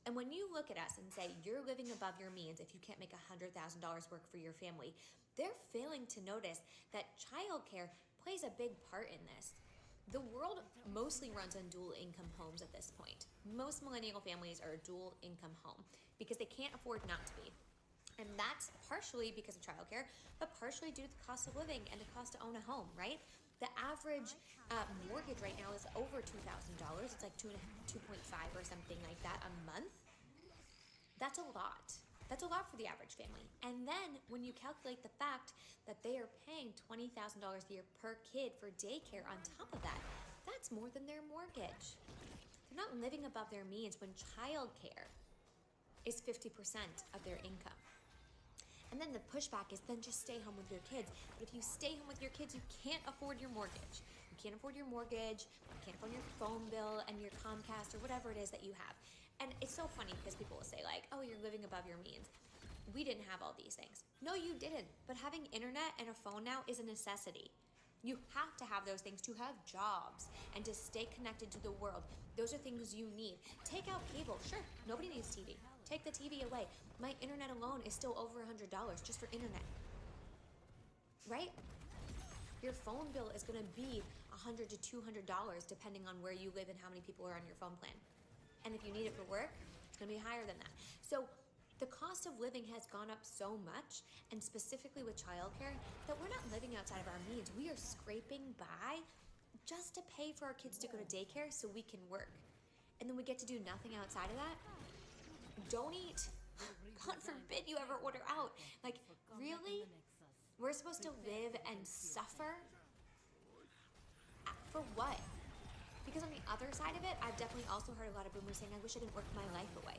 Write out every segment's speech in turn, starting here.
And when you look at us and say you're living above your means if you can't make $100,000 work for your family, they're failing to notice that childcare plays a big part in this. The world mostly runs on dual income homes at this point. Most millennial families are a dual income home because they can't afford not to be. And that's partially because of childcare, but partially due to the cost of living and the cost to own a home, right? The average mortgage right now is over $2,000. It's like 2.5 or something like that a month. That's a lot. That's a lot for the average family. And then when you calculate the fact that they are paying $20,000 a year per kid for daycare on top of that, that's more than their mortgage. They're not living above their means when childcare is 50% of their income. And then the pushback is then just stay home with your kids. But if you stay home with your kids, you can't afford your mortgage. You can't afford your mortgage, you can't afford your phone bill and your Comcast or whatever it is that you have. And it's so funny because people will say like, oh, you're living above your means. We didn't have all these things. No, you didn't. But having internet and a phone now is a necessity. You have to have those things to have jobs and to stay connected to the world. Those are things you need. Take out cable. Sure, nobody needs TV. Take the TV away. My internet alone is still over $100 just for internet. Right? Your phone bill is going to be $100 to $200 depending on where you live and how many people are on your phone plan. And if you need it for work, it's going to be higher than that. So the cost of living has gone up so much, and specifically with childcare, that we're not living outside of our means. We are scraping by just to pay for our kids to go to daycare so we can work. And then we get to do nothing outside of that. Don't eat. God forbid you ever order out. Like, really? We're supposed to live and suffer? For what? Because on the other side of it, I've definitely also heard a lot of boomers saying, I wish I didn't work my life away.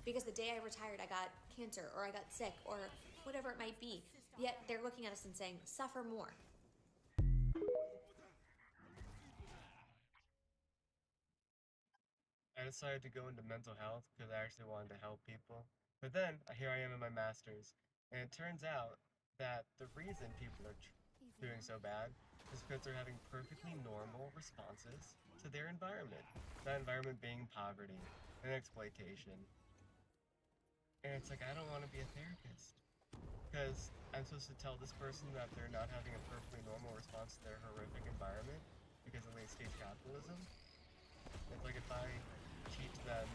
Because the day I retired, I got cancer, or I got sick, or whatever it might be. Yet they're looking at us and saying, suffer more. I decided to go into mental health because I actually wanted to help people. But then here I am in my master's, and it turns out that the reason people are doing so bad is because they're having perfectly normal responses to their environment. That environment being poverty and exploitation. And it's like, I don't want to be a therapist because I'm supposed to tell this person that they're not having a perfectly normal response to their horrific environment because of late stage capitalism. It's like if I teach them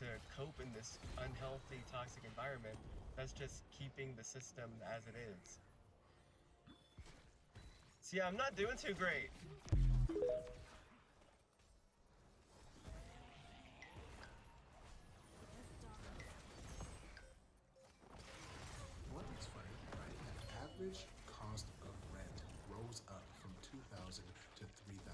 to cope in this unhealthy, toxic environment, that's just keeping the system as it is. So yeah, I'm not doing too great. What's funny, right? The average cost of rent rose up from $2,000 to $3,000,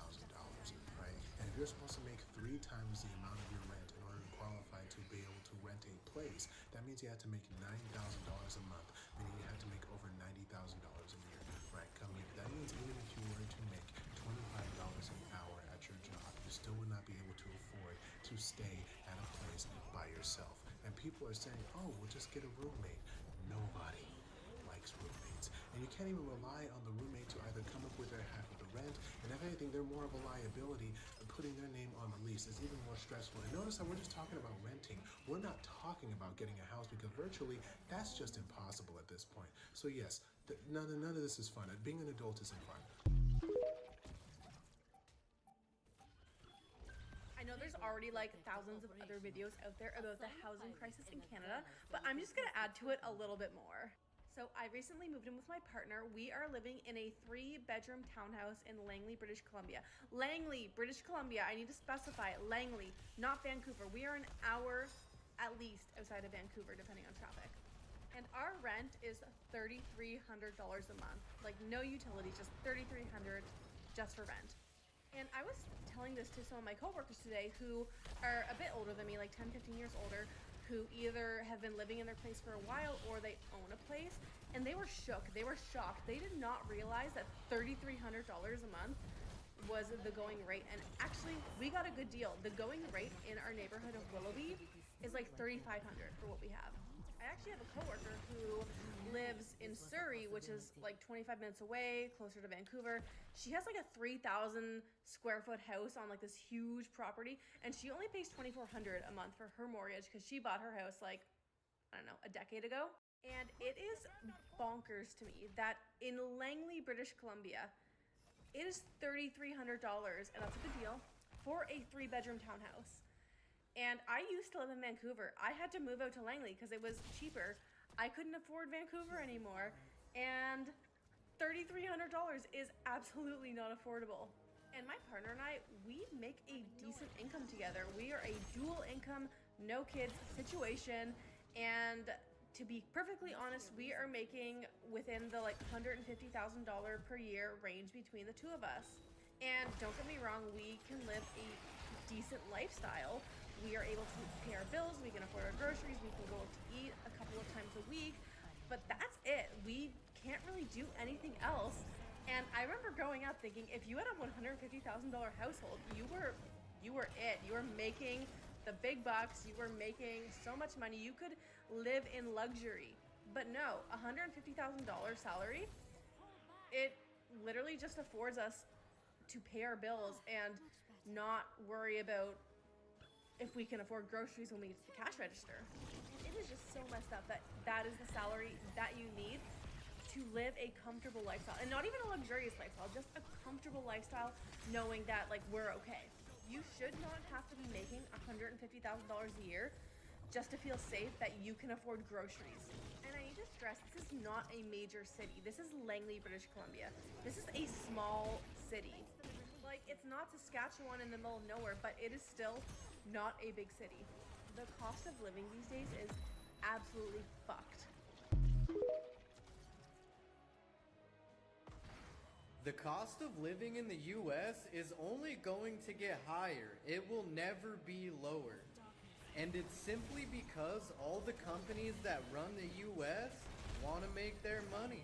right? And if you're supposed to make three times the amount of your rent in order to qualify to be able to rent a place, that means you have to make $9,000 a month, meaning you have to make over $90,000 a year, right? Coming in. That means even if you were to make $25 an hour at your job, you still would not be able to afford to stay at a place by yourself. And people are saying, oh, well, just get a roommate. Nobody likes roommates. And you can't even rely on the roommate to either come up with their half of the rent, and if anything, they're more of a liability, and putting their name on the lease is even more stressful. And notice that we're just talking about renting. We're not talking about getting a house because virtually that's just impossible at this point. So yes, none of this is fun. Being an adult isn't fun. I know there's already like thousands of other videos out there about the housing crisis in Canada, but I'm just gonna add to it a little bit more. So I recently moved in with my partner. We are living in a 3-bedroom townhouse in Langley, British Columbia. Langley, British Columbia. I need to specify Langley, not Vancouver. We are an hour at least outside of Vancouver, depending on traffic. And our rent is $3,300 a month. Like no utilities, just $3,300 just for rent. And I was telling this to some of my coworkers today who are a bit older than me, like 10, 15 years older, who either have been living in their place for a while or they own a place. And they were shook. They were shocked. They did not realize that $3,300 a month was the going rate. And actually, we got a good deal. The going rate in our neighborhood of Willoughby is like $3,500 for what we have. I actually have a coworker who lives in Surrey, which is like 25 minutes away, closer to Vancouver. She has like a 3,000 square foot house on like this huge property, and she only pays $2,400 a month for her mortgage because she bought her house like, I don't know, a decade ago. And it is bonkers to me that in Langley, British Columbia, it is $3,300, and that's a good deal, for a 3-bedroom townhouse. And I used to live in Vancouver. I had to move out to Langley because it was cheaper. I couldn't afford Vancouver anymore, and $3,300 is absolutely not affordable. And my partner and I, we make a decent income together. We are a dual income, no kids situation, and to be perfectly honest, we are making within the like $150,000 per year range between the two of us. And don't get me wrong, we can live a decent lifestyle. We are able to pay our bills, we can afford our groceries, we can go out to eat a couple of times a week, but that's it. We can't really do anything else. And I remember growing up thinking, if you had a $150,000 household, you were it. You were making the big bucks, you were making so much money, you could live in luxury. But no, $150,000 salary, it literally just affords us to pay our bills and not worry about if we can afford groceries when we get to the cash register. And it is just so messed up that that is the salary that you need to live a comfortable lifestyle. And not even a luxurious lifestyle, just a comfortable lifestyle knowing that like we're okay. You should not have to be making $150,000 a year just to feel safe that you can afford groceries. And I need to stress, this is not a major city. This is Langley, British Columbia. This is a small city. Like, it's not Saskatchewan in the middle of nowhere, but it is still not a big city. The cost of living these days is absolutely fucked. The cost of living in the US is only going to get higher. It will never be lower. And it's simply because all the companies that run the US want to make their money.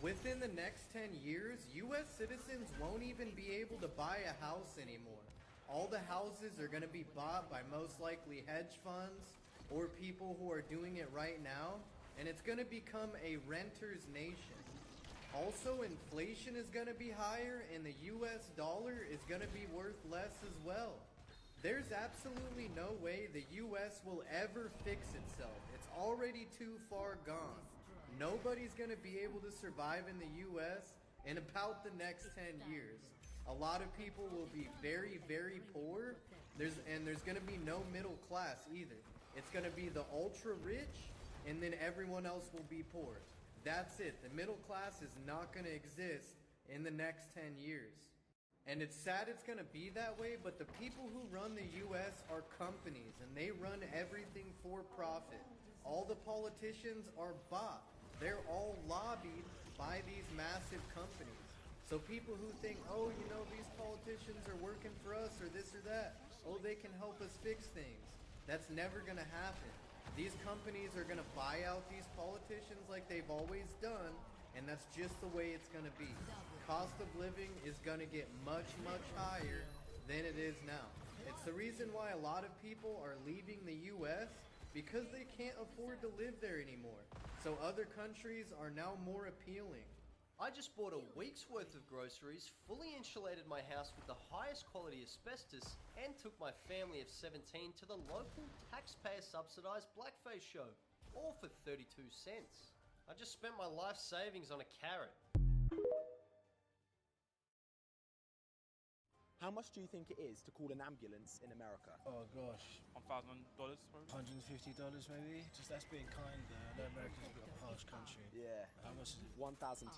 Within the next 10 years, US citizens won't even be able to buy a house anymore. All the houses are going to be bought by most likely hedge funds or people who are doing it right now, and it's going to become a renter's nation. Also, inflation is going to be higher, and the US dollar is going to be worth less as well. There's absolutely no way the US will ever fix itself. It's already too far gone. Nobody's going to be able to survive in the US in about the next 10 years. A lot of people will be very, very poor. There's going to be no middle class either. It's going to be the ultra rich, and then everyone else will be poor. That's it. The middle class is not going to exist in the next 10 years. And it's sad it's going to be that way, but the people who run the US are companies, and they run everything for profit. All the politicians are bought. They're all lobbied by these massive companies. So people who think, oh, you know, these politicians are working for us or this or that. Oh, they can help us fix things. That's never going to happen. These companies are going to buy out these politicians like they've always done, and that's just the way it's going to be. Cost of living is going to get much, much higher than it is now. It's the reason why a lot of people are leaving the US, because they can't afford to live there anymore. So other countries are now more appealing. I just bought a week's worth of groceries, fully insulated my house with the highest quality asbestos, and took my family of 17 to the local taxpayer-subsidised blackface show, all for 32 cents. I just spent my life savings on a carrot. How much do you think it is to call an ambulance in America? Oh gosh, $1,000 probably. $150 maybe? Just that's being kind though. I know America's a bit of a harsh country. Yeah. How much is it? $1,200.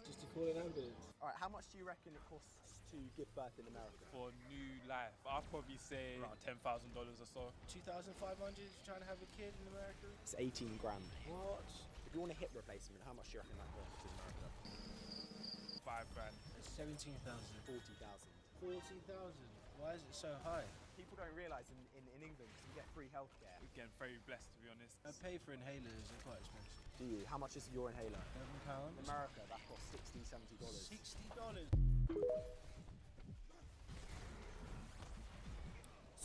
Just to call an ambulance? Alright, how much do you reckon it costs to give birth in America? For new life, I'd probably say around $10,000 or so. 2,500 trying to have a kid in America? It's 18 grand. What? If you want a hip replacement, how much do you reckon that costs in America? $5 grand. It's 17,000. 40,000. 40,000? Why is it so high? People don't realise in England, you get free healthcare. We're getting very blessed, to be honest. I pay for inhalers, they're quite expensive. Do you? How much is your inhaler? £11? In America, that costs $60, $70. $60?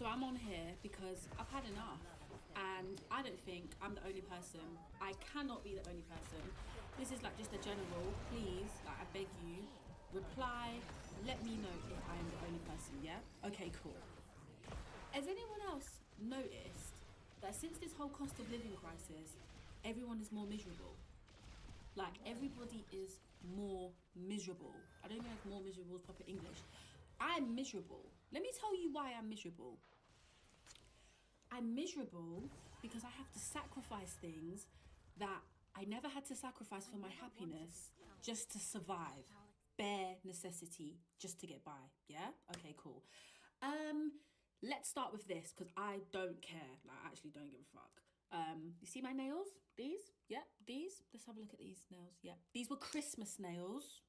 So I'm on here because I've had enough, and I don't think I'm the only person. I cannot be the only person. This is like just a general, please, like I beg you, reply, let me know if I am the only person, yeah? Okay, cool. Has anyone else noticed that since this whole cost of living crisis, everyone is more miserable? Like, everybody is more miserable. I don't know if more miserable is proper English. I'm miserable. Let me tell you why I'm miserable. I'm miserable because I have to sacrifice things that I never had to sacrifice for my happiness just to survive. Bare necessity just to get by, yeah? Okay, cool. Let's start with this because I don't care. Like, I actually don't give a fuck. You see my nails? These? Yeah, these. Let's have a look at these nails. Yeah, these were Christmas nails.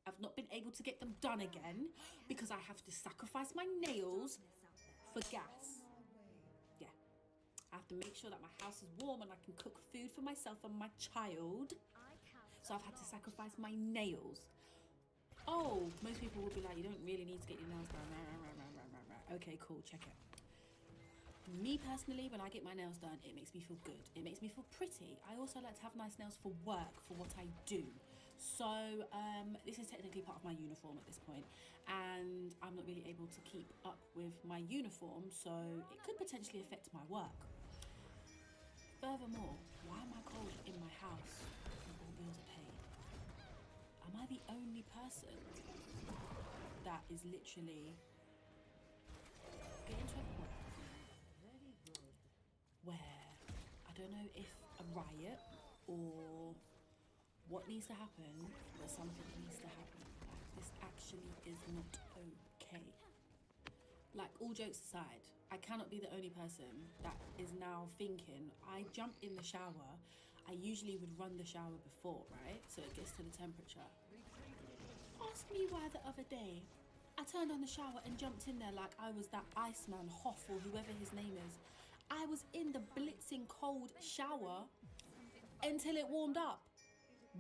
I've not been able to get them done again because I have to sacrifice my nails for gas. Yeah, I have to make sure that my house is warm and I can cook food for myself and my child. So I've had to sacrifice my nails. Oh, most people will be like, you don't really need to get your nails done. Okay, cool, check it. Me personally, when I get my nails done, it makes me feel good. It makes me feel pretty. I also like to have nice nails for work, for what I do. So this is technically part of my uniform at this point, and I'm not really able to keep up with my uniform, so it could potentially affect my work. Furthermore, why am I cold in my house when all bills are paid? Am I the only person that is literally getting to a point where I don't know if a riot or what needs to happen, but something needs to happen. Like, this actually is not okay. Like, all jokes aside, I cannot be the only person that is now thinking, I jump in the shower, I usually would run the shower before, right? So it gets to the temperature. Ask me why the other day I turned on the shower and jumped in there like I was that Iceman, Hoff, or whoever his name is. I was in the blitzing cold shower until it warmed up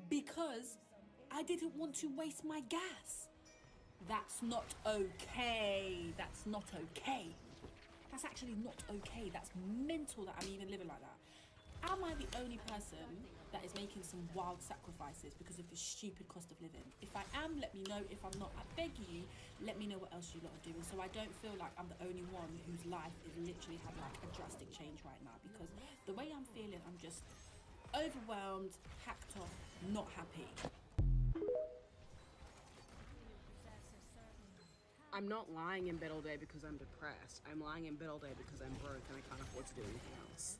because I didn't want to waste my gas. That's not okay. That's not okay. That's actually not okay. That's mental that I'm even living like that. Am I the only person that is making some wild sacrifices because of the stupid cost of living? If I am, let me know. If I'm not, I beg you, let me know what else you lot are doing, so I don't feel like I'm the only one whose life is literally had like a drastic change right now, because the way I'm feeling, I'm just overwhelmed, hacked off, not happy. I'm not lying in bed all day because I'm depressed. I'm lying in bed all day because I'm broke and I can't afford to do anything else.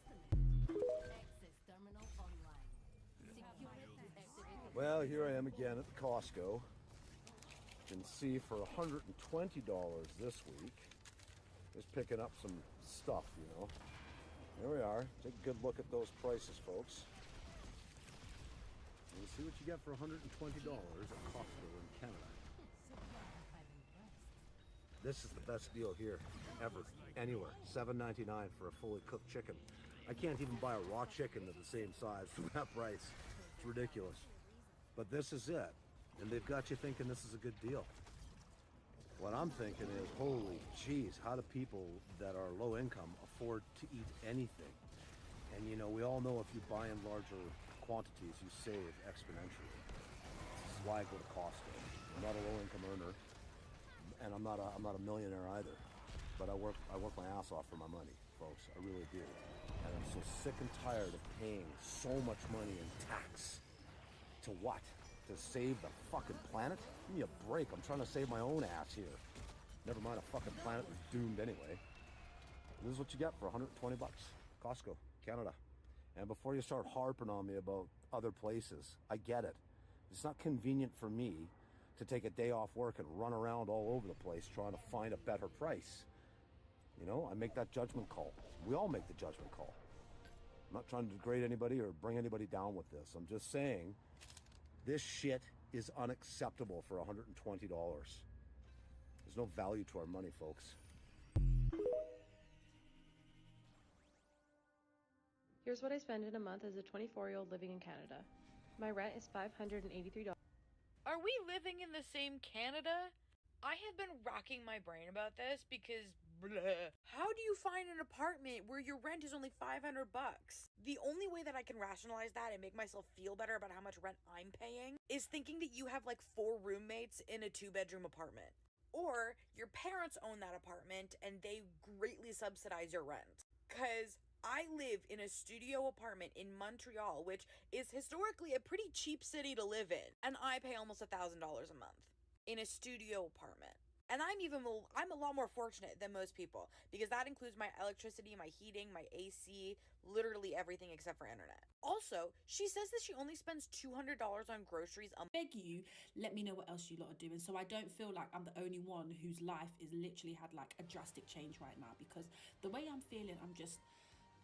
Well, here I am again at the Costco. You can see for $120 this week, just picking up some stuff, you know. There we are. Take a good look at those prices, folks. And see what you get for $120 at Costco in Canada. This is the best deal here, ever, anywhere. $7.99 for a fully cooked chicken. I can't even buy a raw chicken at the same size for that price. It's ridiculous. But this is it, and they've got you thinking this is a good deal. What I'm thinking is, holy jeez, how do people that are low income afford to eat anything? And you know, we all know if you buy in larger quantities, you save exponentially. This is why I go to Costco. I'm not a low income earner, and I'm not a millionaire either. But I work my ass off for my money, folks. I really do. And I'm so sick and tired of paying so much money in tax. To what? To save the fucking planet? Give me a break. I'm trying to save my own ass here. Never mind, a fucking planet is doomed anyway. This is what you get for 120 bucks. Costco, Canada. And before you start harping on me about other places, I get it. It's not convenient for me to take a day off work and run around all over the place trying to find a better price. You know, I make that judgment call. We all make the judgment call. I'm not trying to degrade anybody or bring anybody down with this. I'm just saying, this shit is unacceptable for $120. There's no value to our money, folks. Here's what I spend in a month as a 24-year-old living in Canada. My rent is $583. Are we living in the same Canada? I have been racking my brain about this because How do you find an apartment where your rent is only $500? The only way that I can rationalize that and make myself feel better about how much rent I'm paying is thinking that you have like 4 roommates in a 2-bedroom apartment. Or your parents own that apartment and they greatly subsidize your rent. Cause I live in a studio apartment in Montreal, which is historically a pretty cheap city to live in, and I pay almost $1,000 a month in a studio apartment. And I'm a lot more fortunate than most people because that includes my electricity, my heating, my AC, literally everything except for internet. Also, she says that she only spends $200 on groceries a month. Beg you, let me know what else you lot are doing so I don't feel like I'm the only one whose life is literally had like a drastic change right now, because the way I'm feeling, I'm just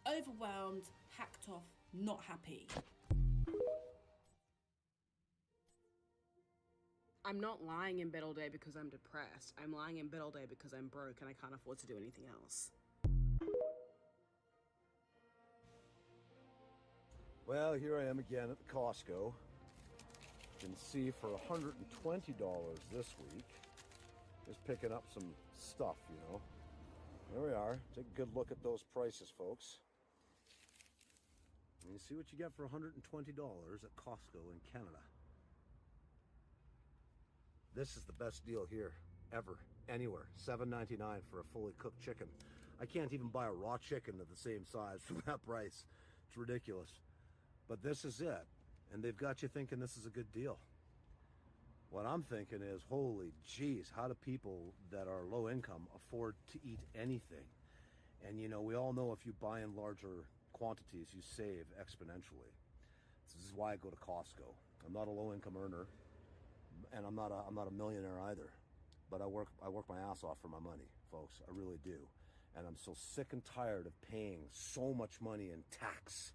overwhelmed, hacked off, not happy. I'm not lying in bed all day because I'm depressed. I'm lying in bed all day because I'm broke and I can't afford to do anything else. Well, here I am again at the Costco. You can see for $120 this week, just picking up some stuff, you know. There we are. Take a good look at those prices, folks. And you see what you get for $120 at Costco in Canada. This is the best deal here, ever, anywhere. $7.99 for a fully cooked chicken. I can't even buy a raw chicken of the same size for that price. It's ridiculous. But this is it. And they've got you thinking this is a good deal. What I'm thinking is, holy geez, how do people that are low income afford to eat anything? And you know, we all know if you buy in larger quantities, you save exponentially. This is why I go to Costco. I'm not a low income earner. And I'm not a millionaire either, but I work my ass off for my money, folks. I really do. And I'm so sick and tired of paying so much money in tax.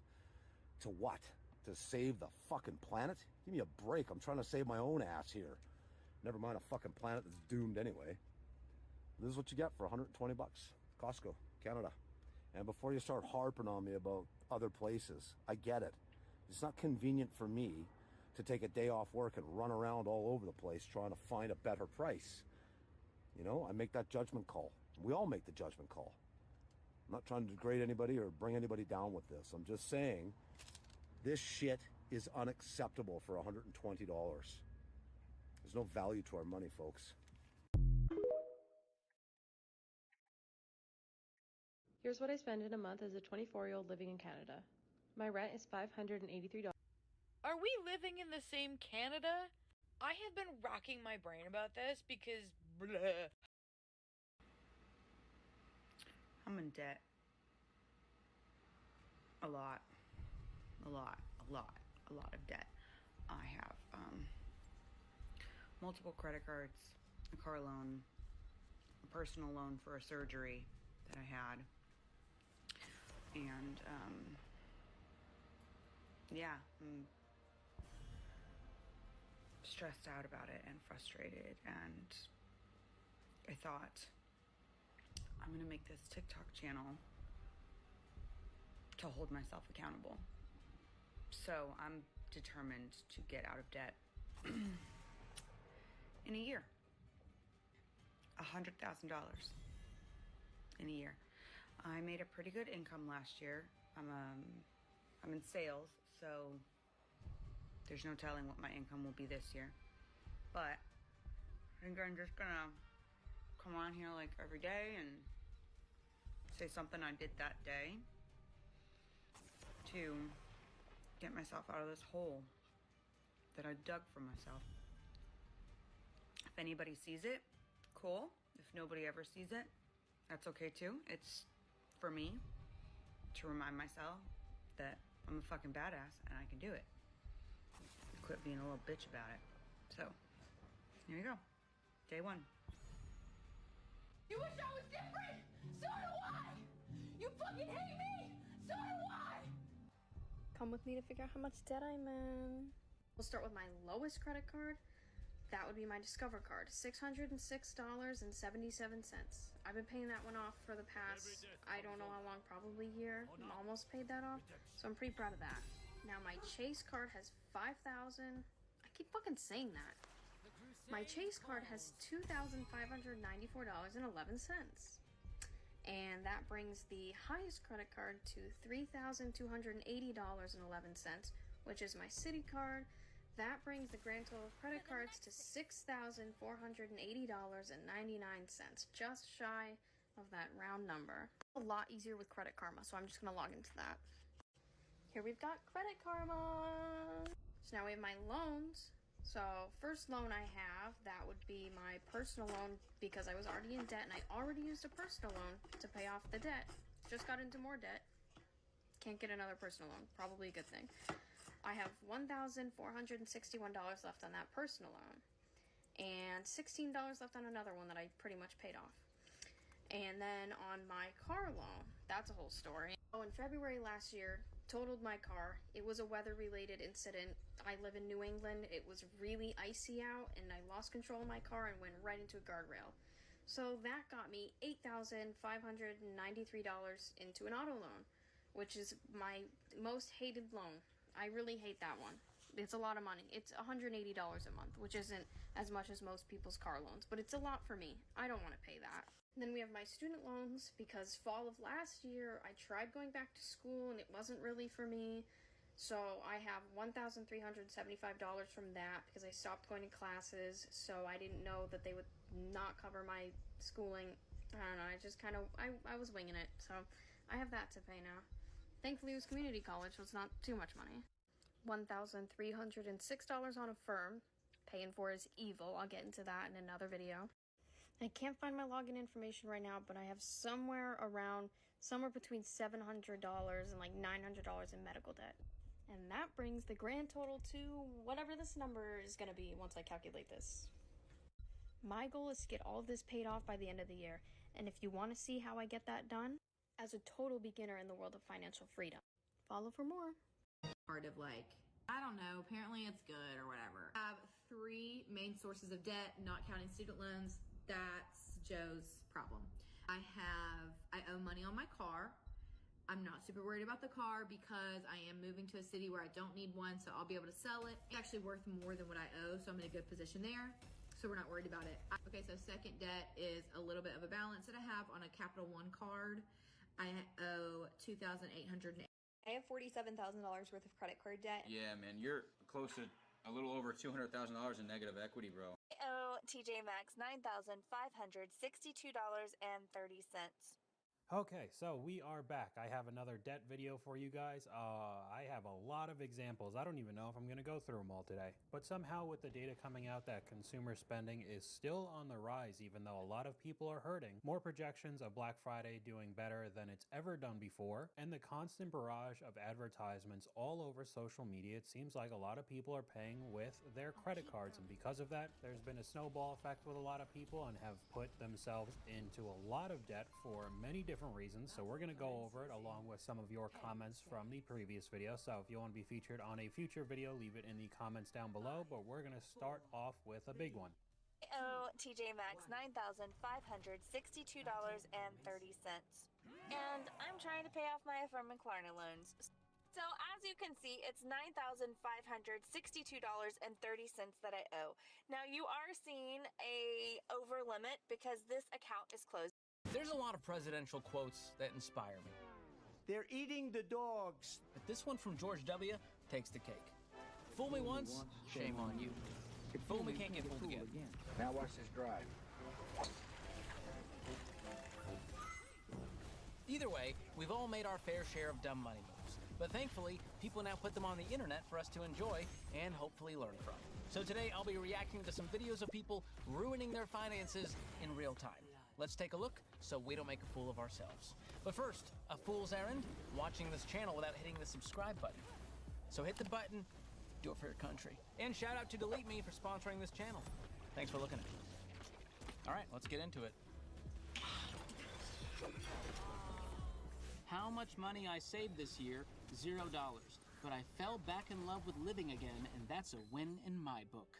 To what? To save the fucking planet? Give me a break. I'm trying to save my own ass here. Never mind a fucking planet that's doomed anyway. This is what you get for $120. Costco, Canada. And before you start harping on me about other places, I get it. It's not convenient for me to take a day off work and run around all over the place trying to find a better price. You know, I make that judgment call. We all make the judgment call. I'm not trying to degrade anybody or bring anybody down with this. I'm just saying this shit is unacceptable for $120. There's no value to our money, folks. Here's what I spend in a month as a 24-year-old living in Canada. My rent is $583. Are we living in the same Canada? I have been racking my brain about this because bleh. I'm in debt. A lot of debt. I have multiple credit cards, a car loan, a personal loan for a surgery that I had, and yeah, I'm stressed out about it and frustrated, and I thought I'm gonna make this TikTok channel to hold myself accountable. So I'm determined to get out of debt in a year. $100,000 in a year. I made a pretty good income last year. I'm in sales, so there's no telling what my income will be this year. But I think I'm just gonna come on here like every day and say something I did that day to get myself out of this hole that I dug for myself. If anybody sees it, cool. If nobody ever sees it, that's okay too. It's for me to remind myself that I'm a fucking badass and I can do it. Quit being a little bitch about it. So, here you go. Day one. You wish I was different? So do I! You fucking hate me? So do I! Come with me to figure out how much debt I'm in. We'll start with my lowest credit card. That would be my Discover card, $606.77. I've been paying that one off for the past, I don't know how long, probably a year. I'm almost paid that off, so I'm pretty proud of that. Now my Chase card has $5,000. I keep fucking saying that. My Chase card has $2,594.11. and that brings the highest credit card to $3,280.11, which is my Citi card. That brings the grand total of credit cards to $6,480.99, just shy of that round number. A lot easier with Credit Karma, so I'm just gonna log into that. Here we've got Credit Karma. So now we have my loans. So first loan I have, that would be my personal loan because I was already in debt and I already used a personal loan to pay off the debt. Just got into more debt. Can't get another personal loan. Probably a good thing. I have $1,461 left on that personal loan and $16 left on another one that I pretty much paid off. And then on my car loan, that's a whole story. Oh, in February last year, totaled my car. It was a weather-related incident. I live in New England. It was really icy out, and I lost control of my car and went right into a guardrail. So that got me $8,593 into an auto loan, which is my most hated loan. I really hate that one. It's a lot of money. It's $180 a month, which isn't as much as most people's car loans, but it's a lot for me. I don't want to pay that. And then we have my student loans, because fall of last year, I tried going back to school and it wasn't really for me. So I have $1,375 from that because I stopped going to classes, so I didn't know that they would not cover my schooling. I don't know, I just kind of, I was winging it, so I have that to pay now. Thankfully it was community college, so it's not too much money. $1,306 on Affirm. Paying for is evil. I'll get into that in another video. I can't find my login information right now, but I have somewhere between $700 and like $900 in medical debt. And that brings the grand total to whatever this number is going to be once I calculate this. My goal is to get all of this paid off by the end of the year. And if you want to see how I get that done, as a total beginner in the world of financial freedom, follow for more. Part of like, I don't know, apparently it's good or whatever. I have 3 main sources of debt, not counting student loans. That's Joe's problem. I owe money on my car. I'm not super worried about the car because I am moving to a city where I don't need one, so I'll be able to sell it. It's actually worth more than what I owe, so I'm in a good position there. So we're not worried about it. Okay, so second debt is a little bit of a balance that I have on a Capital One card. I owe $2,800. I have $47,000 worth of credit card debt. Yeah, man, you're close to a little over $200,000 in negative equity, bro. I owe TJ Maxx $9,562.30. Okay, so we are back. I have another debt video for you guys. I have a lot of examples. I don't even know if I'm going to go through them all today. But somehow with the data coming out that consumer spending is still on the rise, even though a lot of people are hurting, more projections of Black Friday doing better than it's ever done before, and the constant barrage of advertisements all over social media, it seems like a lot of people are paying with their credit cards. And because of that, there's been a snowball effect with a lot of people and have put themselves into a lot of debt for many different reasons. So we're going to go over it along with some of your comments from the previous video. So if you want to be featured on a future video, leave it in the comments down below, but we're going to start off with a big one. I owe TJ Maxx $9,562.30. And I'm trying to pay off my Affirm and Klarna loans. So as you can see, it's $9,562.30 that I owe. Now you are seeing a over limit because this account is closed. There's a lot of presidential quotes that inspire me. They're eating the dogs. But this one from George W. takes the cake. Fool me once, shame on you. Fool me can't get fooled again. Now watch this drive. Either way, we've all made our fair share of dumb money moves. But thankfully, people now put them on the internet for us to enjoy and hopefully learn from. So today I'll be reacting to some videos of people ruining their finances in real time. Let's take a look so we don't make a fool of ourselves. But first, a fool's errand, watching this channel without hitting the subscribe button. So hit the button, do it for your country. And shout out to Delete Me for sponsoring this channel. Thanks for looking at it. All right, let's get into it. How much money I saved this year? $0. But I fell back in love with living again, and that's a win in my book.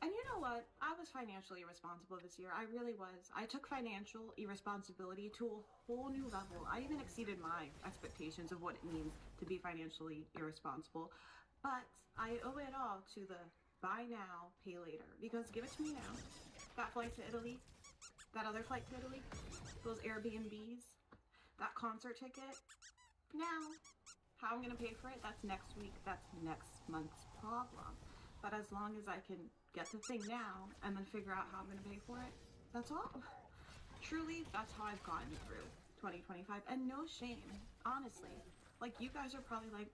And you know what? I was financially irresponsible this year. I really was. I took financial irresponsibility to a whole new level. I even exceeded my expectations of what it means to be financially irresponsible. But I owe it all to the buy now, pay later. Because give it to me now. That flight to Italy, that other flight to Italy, those Airbnbs, That concert ticket, now. How I'm gonna pay for it, that's next week, that's next month's problem. But as long as I can get the thing now and then figure out how I'm gonna pay for it, that's all. Truly, that's how I've gotten through 2025, and no shame, honestly. Like, you guys are probably like,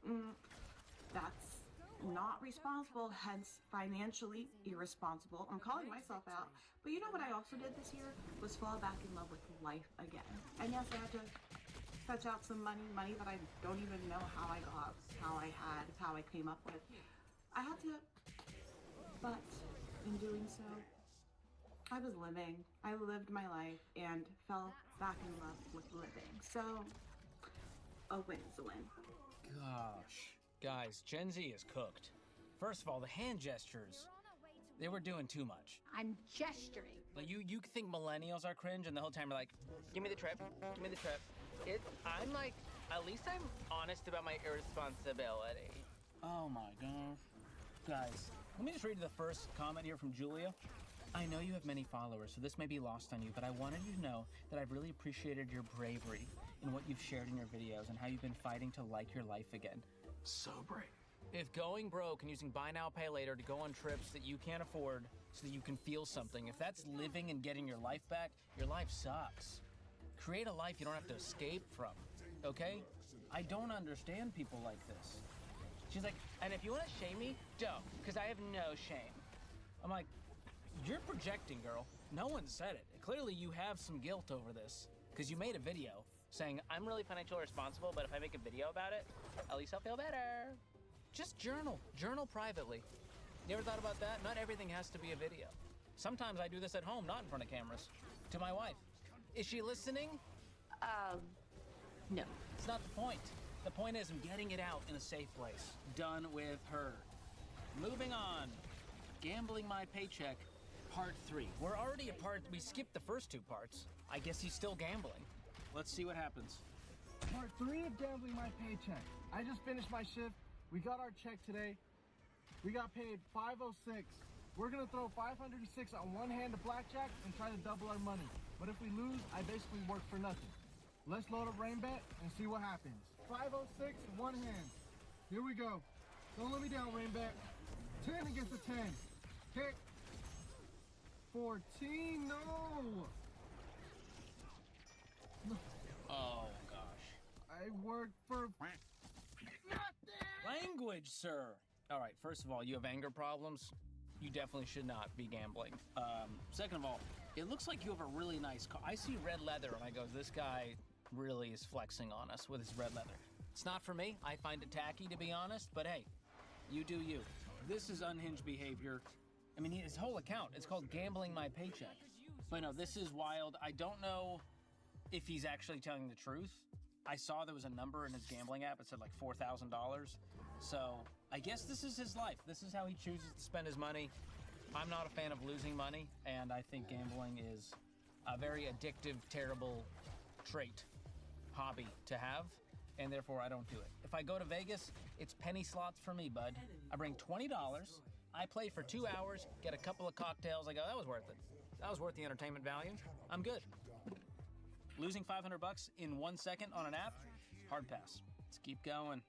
that's not responsible, hence financially irresponsible. I'm calling myself out. But you know what I also did this year? Was fall back in love with life again. And yes, I had to fetch out some money that I don't even know how I got, how I came up with. I had to, but in doing so, I was living. I lived my life and fell back in love with living. So, a win is a win. Gosh. Guys, Gen Z is cooked. First of all, the hand gestures, they were doing too much. I'm gesturing. Like, you think millennials are cringe, and the whole time you're like, give me the trip, give me the trip. I'm like, at least I'm honest about my irresponsibility. Oh my gosh. Guys, let me just read the first comment here from Julia. I know you have many followers, so this may be lost on you, but I wanted you to know that I've really appreciated your bravery in what you've shared in your videos and how you've been fighting to like your life again. So brave. If going broke and using buy now, pay later to go on trips that you can't afford so that you can feel something, if that's living and getting your life back, your life sucks. Create a life you don't have to escape from, okay? I don't understand people like this. She's like, and if you want to shame me, don't, because I have no shame. I'm like, you're projecting, girl. No one said it. Clearly you have some guilt over this, because you made a video saying, I'm really financially responsible, but if I make a video about it, at least I'll feel better. Just journal. Journal privately. You ever thought about that? Not everything has to be a video. Sometimes I do this at home, not in front of cameras. To my wife. Is she listening? No. It's not the point. The point is I'm getting it out in a safe place. Done with her. Moving on. Gambling my paycheck, part 3. We're already at part, we skipped the first 2 parts. I guess he's still gambling. Let's see what happens. Part 3 of gambling my paycheck. I just finished my shift. We got our check today. We got paid $506. We're gonna throw $506 on one hand of blackjack and try to double our money. But if we lose, I basically work for nothing. Let's load up Rainbet and see what happens. 506, one hand. Here we go. Don't let me down, Rainbet. 10 against a 10. Hit. 14, no! Oh, gosh. I work for Language, sir. All right, first of all, you have anger problems. You definitely should not be gambling. Second of all, it looks like you have a really nice car. I see red leather and I go, this guy really is flexing on us with his red leather. It's not for me. I find it tacky, to be honest, but hey, you do you. This is unhinged behavior. I mean, his whole account, it's called Gambling My Paycheck. But no, this is wild. I don't know if he's actually telling the truth. I saw there was a number in his gambling app. It said like $4,000. So I guess this is his life. This is how he chooses to spend his money. I'm not a fan of losing money, and I think gambling is a very addictive, terrible trait, hobby to have, and therefore I don't do it. If I go to Vegas, it's penny slots for me, bud. I bring $20. I play for 2 hours, get a couple of cocktails. I go, that was worth it. That was worth the entertainment value. I'm good. Losing $500 in 1 second on an app, hard pass. Let's keep going.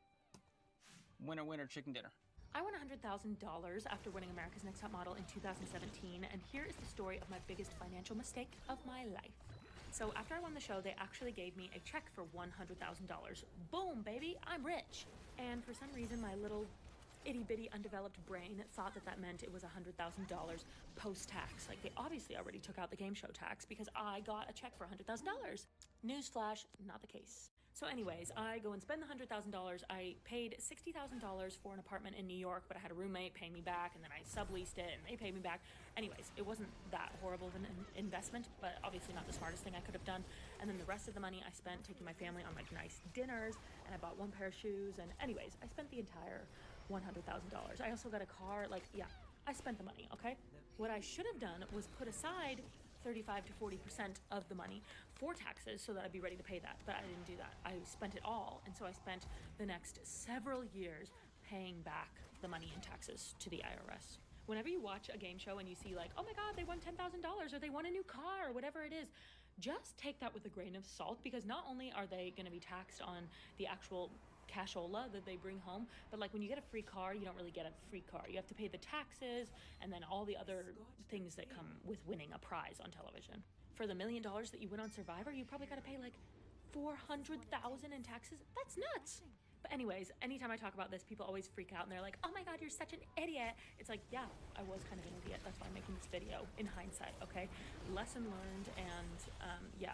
Winner, winner, chicken dinner. I won $100,000 after winning America's Next Top Model in 2017, and here is the story of my biggest financial mistake of my life. So after I won the show, they actually gave me a check for $100,000. Boom, baby, I'm rich. And for some reason, my little itty-bitty undeveloped brain thought that that meant it was $100,000 post-tax. Like, they obviously already took out the game show tax because I got a check for $100,000. Newsflash, not the case. So anyways, I go and spend the $100,000. I paid $60,000 for an apartment in New York, but I had a roommate pay me back, and then I subleased it, and they paid me back. Anyways, it wasn't that horrible of an investment, but obviously not the smartest thing I could have done. And then the rest of the money I spent taking my family on, like, nice dinners, and I bought 1 pair of shoes, and anyways, I spent the entire $100,000. I also got a car. Like, yeah, I spent the money, okay? What I should have done was put aside 35 to 40% of the money for taxes so that I'd be ready to pay that, but I didn't do that. I spent it all, and so I spent the next several years paying back the money in taxes to the IRS. Whenever you watch a game show and you see, like, oh my God, they won $10,000 or they won a new car or whatever it is, just take that with a grain of salt, because not only are they going to be taxed on the actual cashola that they bring home, but like when you get a free car, you don't really get a free car. You have to pay the taxes and then all the other things that come with winning a prize on television. For the $1 million that you win on Survivor, you probably got to pay like $400,000 in taxes. That's nuts. But anyways, anytime I talk about this, people always freak out and they're like, oh my God, you're such an idiot. It's like, yeah, I was kind of an idiot. That's why I'm making this video in hindsight, okay? Lesson learned, and yeah,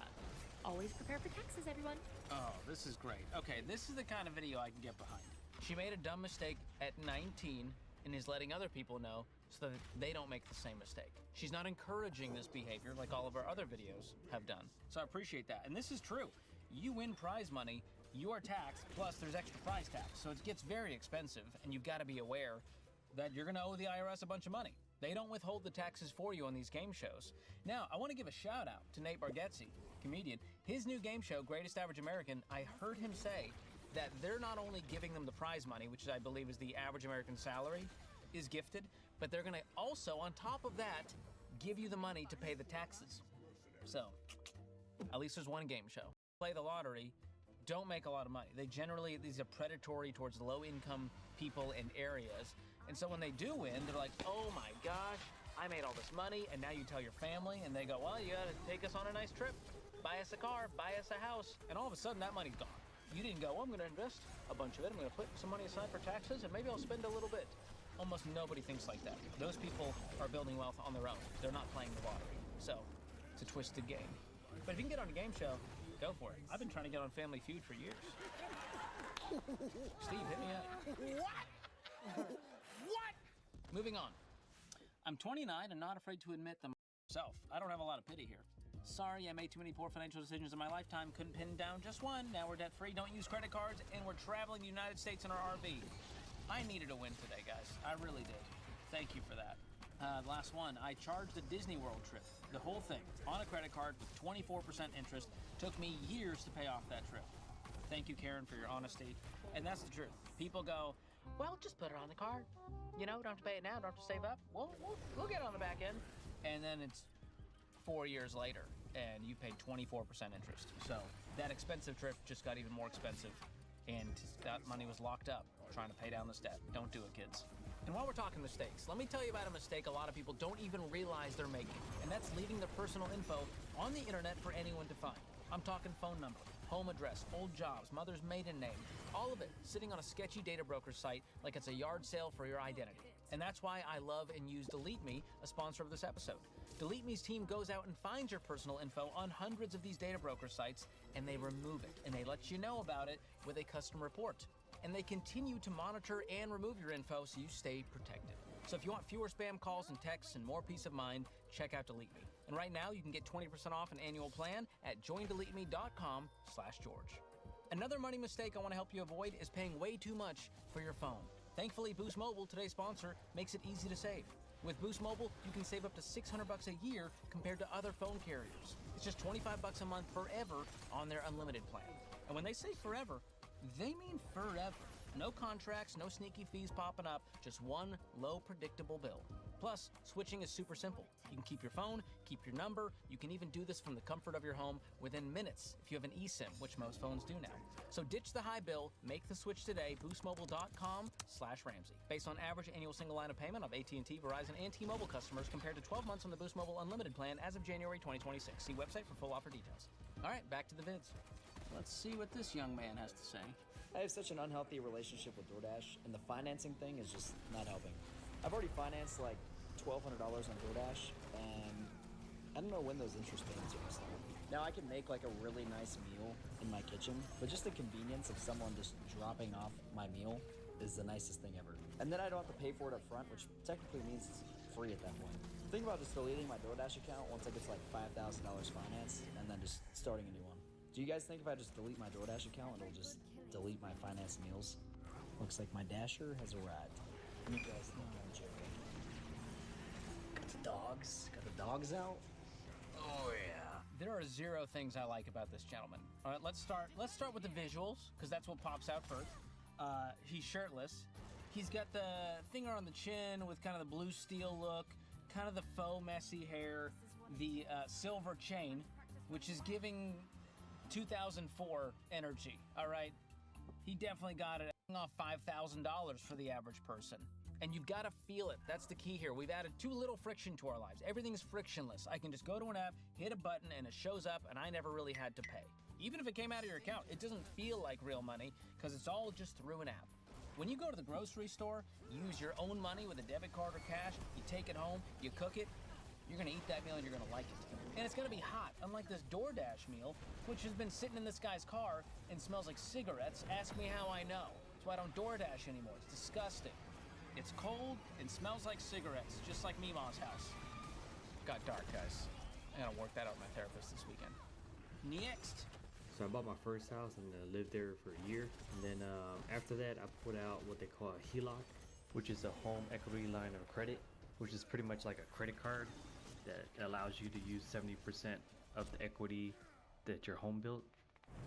always prepare for taxes, everyone. Oh, this is great. Okay, this is the kind of video I can get behind. She made a dumb mistake at 19 and is letting other people know so that they don't make the same mistake. She's not encouraging this behavior like all of our other videos have done. So I appreciate that. And this is true. You win prize money, you are taxed, plus there's extra prize tax. So it gets very expensive, and you've got to be aware that you're gonna owe the IRS a bunch of money. They don't withhold the taxes for you on these game shows. Now, I want to give a shout out to Nate Bargatze, comedian. His new game show, Greatest Average American, I heard him say that they're not only giving them the prize money, which I believe is the average American salary, is gifted, but they're gonna also, on top of that, give you the money to pay the taxes. So, at least there's one game show. Play the lottery, don't make a lot of money. These are predatory towards low-income people in areas. And so when they do win, they're like, oh my gosh, I made all this money, and now you tell your family, and they go, well, you gotta take us on a nice trip, buy us a car, buy us a house, and all of a sudden that money's gone. You didn't go, well, I'm gonna invest a bunch of it, I'm gonna put some money aside for taxes, and maybe I'll spend a little bit. Almost nobody thinks like that. Those people are building wealth on their own. They're not playing the lottery. So, it's a twisted game. But if you can get on a game show, go for it. I've been trying to get on Family Feud for years. Steve, hit me up. What? What? Moving on. I'm 29 and not afraid to admit them myself. I don't have a lot of pity here. Sorry, I made too many poor financial decisions in my lifetime. Couldn't pin down just one. Now we're debt-free, don't use credit cards, and we're traveling the United States in our RV. I needed a win today, guys. I really did. Thank you for that. Last one, I charged the Disney World trip, the whole thing, on a credit card with 24% interest. Took me years to pay off that trip. Thank you, Karen, for your honesty. And that's the truth. People go, well, just put it on the card. You know, don't have to pay it now, don't have to save up. We'll get on the back end. And then it's 4 years later, and you paid 24% interest. So that expensive trip just got even more expensive, and that money was locked up trying to pay down this debt. Don't do it, kids. And while we're talking mistakes, let me tell you about a mistake a lot of people don't even realize they're making, and that's leaving their personal info on the internet for anyone to find. I'm talking phone number, home address, old jobs, mother's maiden name, all of it sitting on a sketchy data broker site like it's a yard sale for your identity. And that's why I love and use Delete Me, a sponsor of this episode. Delete Me's team goes out and finds your personal info on hundreds of these data broker sites, and they remove it, and they let you know about it with a custom report. And they continue to monitor and remove your info so you stay protected. So if you want fewer spam calls and texts and more peace of mind, check out Delete Me. And right now you can get 20% off an annual plan at joindeleteme.com/George. Another money mistake I want to help you avoid is paying way too much for your phone. Thankfully, Boost Mobile, today's sponsor, makes it easy to save. With Boost Mobile, you can save up to $600 a year compared to other phone carriers. It's just $25 a month forever on their unlimited plan. And when they say forever, they mean forever. No contracts, no sneaky fees popping up, just one low, predictable bill. Plus, switching is super simple. You can keep your phone, keep your number. You can even do this from the comfort of your home within minutes if you have an eSIM, which most phones do now. So ditch the high bill, make the switch today, boostmobile.com/Ramsey. Based on average annual single line of payment of AT&T, Verizon, and T-Mobile customers compared to 12 months on the Boost Mobile Unlimited plan as of January 2026. See website for full offer details. All right, back to the vids. Let's see what this young man has to say. I have such an unhealthy relationship with DoorDash, and the financing thing is just not helping. I've already financed like $1,200 on DoorDash, and I don't know when those interest payments are gonna start. Now I can make like a really nice meal in my kitchen, but just the convenience of someone just dropping off my meal is the nicest thing ever. And then I don't have to pay for it up front, which technically means it's free at that point. Think about just deleting my DoorDash account once I get to like $5,000 financed, and then just starting a new one. Do you guys think if I just delete my DoorDash account, it'll just delete my financed meals? Looks like my Dasher has arrived. You guys think I'm joking? Got the dogs. Got the dogs out. Oh yeah. There are zero things I like about this gentleman. All right, let's start with the visuals, because that's what pops out first. He's shirtless. He's got the finger on the chin with kind of the blue steel look, kind of the faux messy hair, the silver chain. which is giving 2004 energy, all right? He definitely got it off $5,000 for the average person. And you've got to feel it. That's the key here. We've added too little friction to our lives. Everything's frictionless. I can just go to an app, hit a button, and it shows up, and I never really had to pay. Even if it came out of your account, it doesn't feel like real money because it's all just through an app. When you go to the grocery store, you use your own money with a debit card or cash, you take it home, you cook it, you're gonna eat that meal and you're gonna like it. And it's gonna be hot, unlike this DoorDash meal, which has been sitting in this guy's car and smells like cigarettes. Ask me how I know. That's why I don't DoorDash anymore. It's disgusting. It's cold and smells like cigarettes, just like Mima's house. Got dark, guys. I gotta work that out with my therapist this weekend. Next. So I bought my first house and lived there for a year. And then after that, I put out what they call a HELOC, which is a home equity line of credit, which is pretty much like a credit card that allows you to use 70% of the equity that your home built.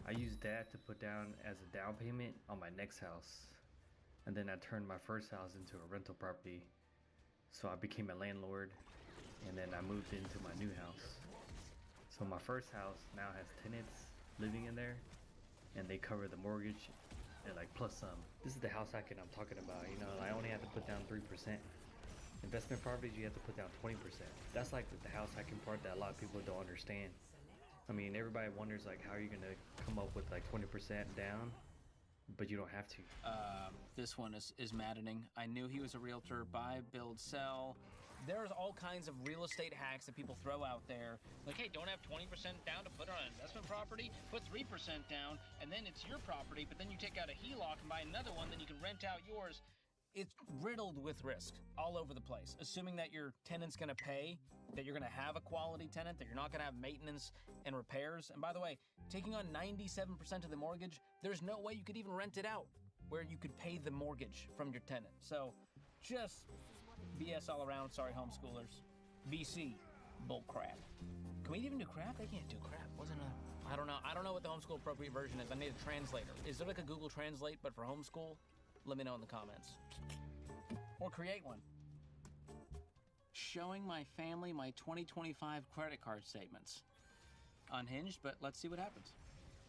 I used that to put down as a down payment on my next house. And then I turned my first house into a rental property. So I became a landlord, and then I moved into my new house. So my first house now has tenants living in there, and they cover the mortgage and like plus some. This is the house hack I'm talking about. You know, I only have to put down 3%. Investment properties, you have to put down 20%. That's like the house hacking part that a lot of people don't understand. I mean, everybody wonders like, how are you gonna come up with like 20% down? But you don't have to. This one is maddening. I knew he was a realtor. Buy, build, sell. There's all kinds of real estate hacks that people throw out there. Like, hey, don't have 20% down to put on an investment property. Put 3% down, and then it's your property. But then you take out a HELOC and buy another one, then you can rent out yours. It's riddled with risk all over the place. Assuming that your tenant's gonna pay, that you're gonna have a quality tenant, that you're not gonna have maintenance and repairs. And by the way, taking on 97% of the mortgage, there's no way you could even rent it out where you could pay the mortgage from your tenant. So just BS all around. Sorry, homeschoolers. VC, bull crap. Can we even do crap? They can't do crap. I don't know what the homeschool appropriate version is. I need a translator. Is there like a Google Translate but for homeschool? Let me know in the comments. Or create one. Showing my family my 2025 credit card statements. Unhinged, but let's see what happens.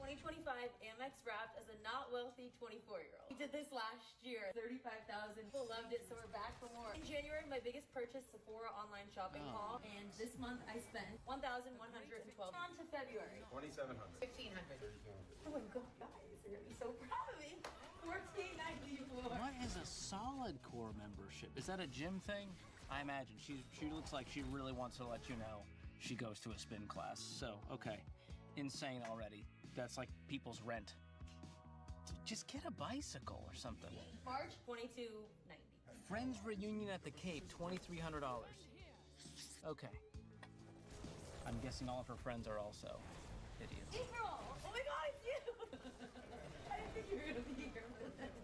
2025 Amex Wrapped as a not wealthy 24-year-old. We did this last year. 35,000 people loved it, so we're back for more. In January, my biggest purchase, Sephora online shopping haul, and this month I spent $1,112. On to February. 2,700. 1,500. Oh my god, guys, you're gonna be so proud of me. $14.94. What is a solid core membership? Is that a gym thing? I imagine. She looks like she really wants to let you know she goes to a spin class. So, okay. Insane already. That's like people's rent. Just get a bicycle or something. March, $22.90. Friends reunion at the Cape, $2,300. Okay. I'm guessing all of her friends are also idiots. April! Oh my god, it's you! I didn't think you were gonna be here.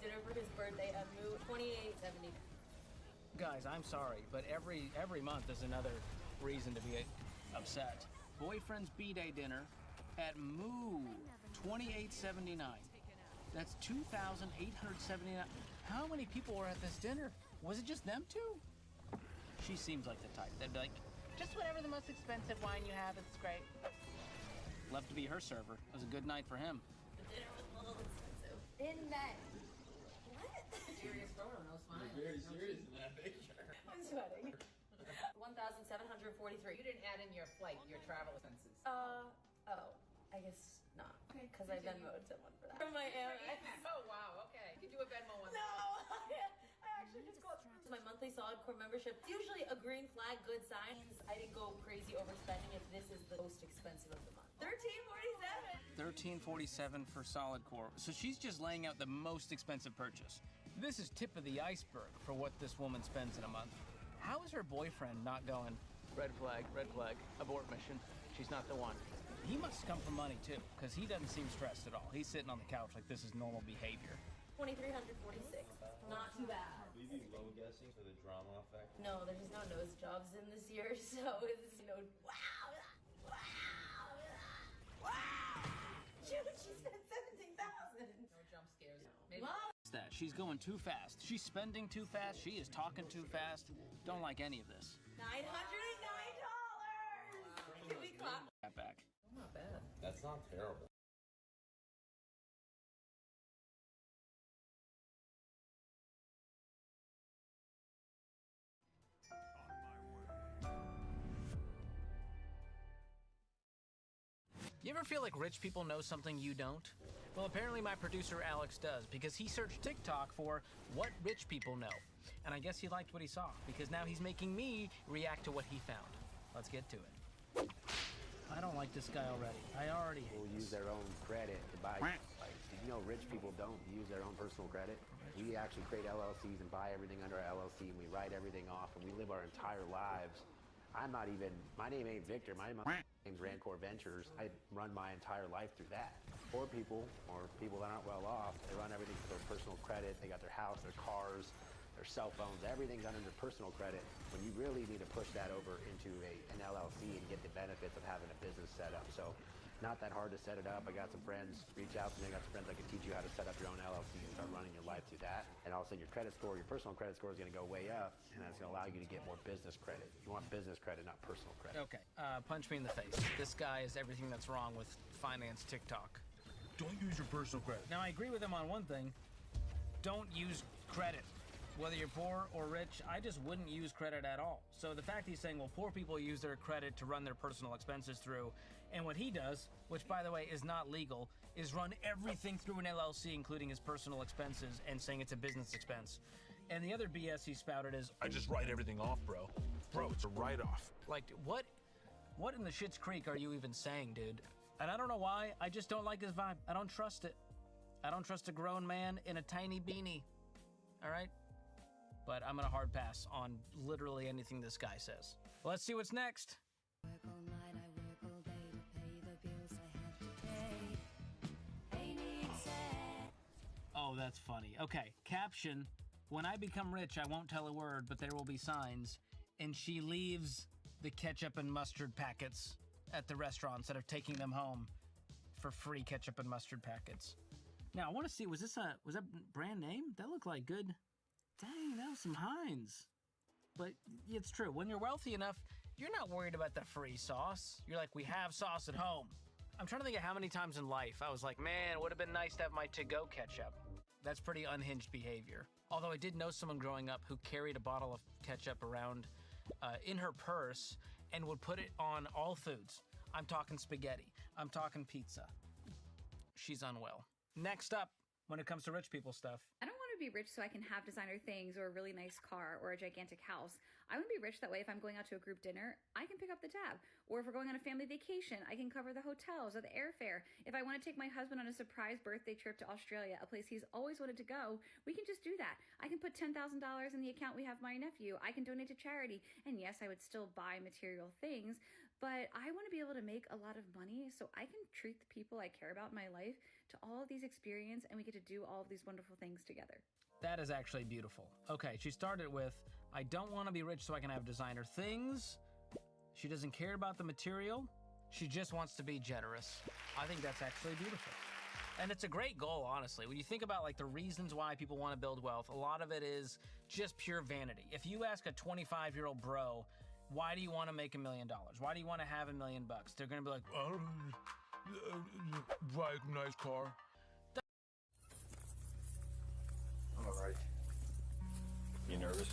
Dinner for his birthday at Moo, $28.70. Guys, I'm sorry, but every month is another reason to be upset. Boyfriend's B-Day dinner at Moo, $28.79. That's $2,879. How many people were at this dinner? Was it just them two? She seems like the type that'd be like, just whatever the most expensive wine you have, it's great. Left to be her server. It was a good night for him. The dinner was a little expensive. In May. What? Serious photo, no smile. You're very serious in that picture. I'm sweating. 1,743. You didn't add in your flight, your travel expenses. I guess not. Because I Venmo'd someone for that. From my Oh, wow, okay. You can do a Venmo one. No! I actually just got my monthly Solid Core membership. It's usually a green flag, good sign. I didn't go crazy overspending if this is the most expensive of the month. $13.47. $13.47 for Solid Core. So she's just laying out the most expensive purchase. This is tip of the iceberg for what this woman spends in a month. How is her boyfriend not going, red flag, abort mission, she's not the one? He must come from money too, because he doesn't seem stressed at all. He's sitting on the couch like this is normal behavior. $2,346. Not too bad. Will you be low guessing for the drama effect? No, there's just no nose jobs in this year, so it's, wow! Dude, she spent $17,000. No jump scares. That she's going too fast. She's spending too fast. She is talking too fast. Don't like any of this. $909. Can we clap? That back. Not bad. That's not terrible. You ever feel like rich people know something you don't? Well, apparently my producer Alex does, because he searched TikTok for what rich people know. And I guess he liked what he saw, because now he's making me react to what he found. Let's get to it. I don't like this guy already. I already hate People use their own credit to buy. Like, did you know rich people don't use their own personal credit? We actually create LLCs and buy everything under our LLC, and we write everything off, and we live our entire lives. I'm not even, my name ain't Victor, my name's Rancor Ventures. I run my entire life through that. Poor people, or people that aren't well off, they run everything through their personal credit. They got their house, their cars, their cell phones, everything's under their personal credit, when you really need to push that over into an LLC and get the benefits of having a business set up. So, not that hard to set it up. I got some friends, reach out to me, I got some friends that can teach you how to set up your own LLC and start running your life through that. And all of a sudden your credit score, your personal credit score is gonna go way up, and that's gonna allow you to get more business credit. You want business credit, not personal credit. Okay, punch me in the face. This guy is everything that's wrong with finance TikTok. Don't use your personal credit. Now, I agree with him on one thing. Don't use credit. Whether you're poor or rich, I just wouldn't use credit at all. So the fact he's saying, well, poor people use their credit to run their personal expenses through, and what he does, which by the way is not legal, is run everything through an LLC, including his personal expenses, and saying it's a business expense. And the other BS he spouted is, I just write everything off, bro. Bro, it's a write-off. Like, what in the Schitt's Creek are you even saying, dude? And I don't know why, I just don't like his vibe. I don't trust it. I don't trust a grown man in a tiny beanie. All right? But I'm gonna hard pass on literally anything this guy says. Let's see what's next. Oh, that's funny. Okay, caption, when I become rich, I won't tell a word, but there will be signs. And she leaves the ketchup and mustard packets at the restaurant instead of taking them home for free ketchup and mustard packets. Now, I want to see, was that brand name? That looked like good. Dang, that was some Heinz. But it's true, when you're wealthy enough, you're not worried about the free sauce. You're like, we have sauce at home. I'm trying to think of how many times in life I was like, man, it would have been nice to have my to-go ketchup. That's pretty unhinged behavior. Although I did know someone growing up who carried a bottle of ketchup around in her purse and would put it on all foods. I'm talking spaghetti. I'm talking pizza. She's unwell. Next up, when it comes to rich people stuff. I don't want to be rich so I can have designer things or a really nice car or a gigantic house. I want to be rich that way if I'm going out to a group dinner, I can pick up the tab. Or if we're going on a family vacation, I can cover the hotels or the airfare. If I want to take my husband on a surprise birthday trip to Australia, a place he's always wanted to go, we can just do that. I can put $10,000 in the account we have my nephew. I can donate to charity. And yes, I would still buy material things, but I want to be able to make a lot of money so I can treat the people I care about in my life to all of these experiences, and we get to do all of these wonderful things together. That is actually beautiful. Okay, she started with, I don't want to be rich so I can have designer things. She doesn't care about the material. She just wants to be generous. I think that's actually beautiful. And it's a great goal, honestly. When you think about like the reasons why people want to build wealth, a lot of it is just pure vanity. If you ask a 25-year-old bro, why do you want to make $1 million? Why do you want to have $1 million? They're going to be like, drive a nice car. I'm alright. You nervous?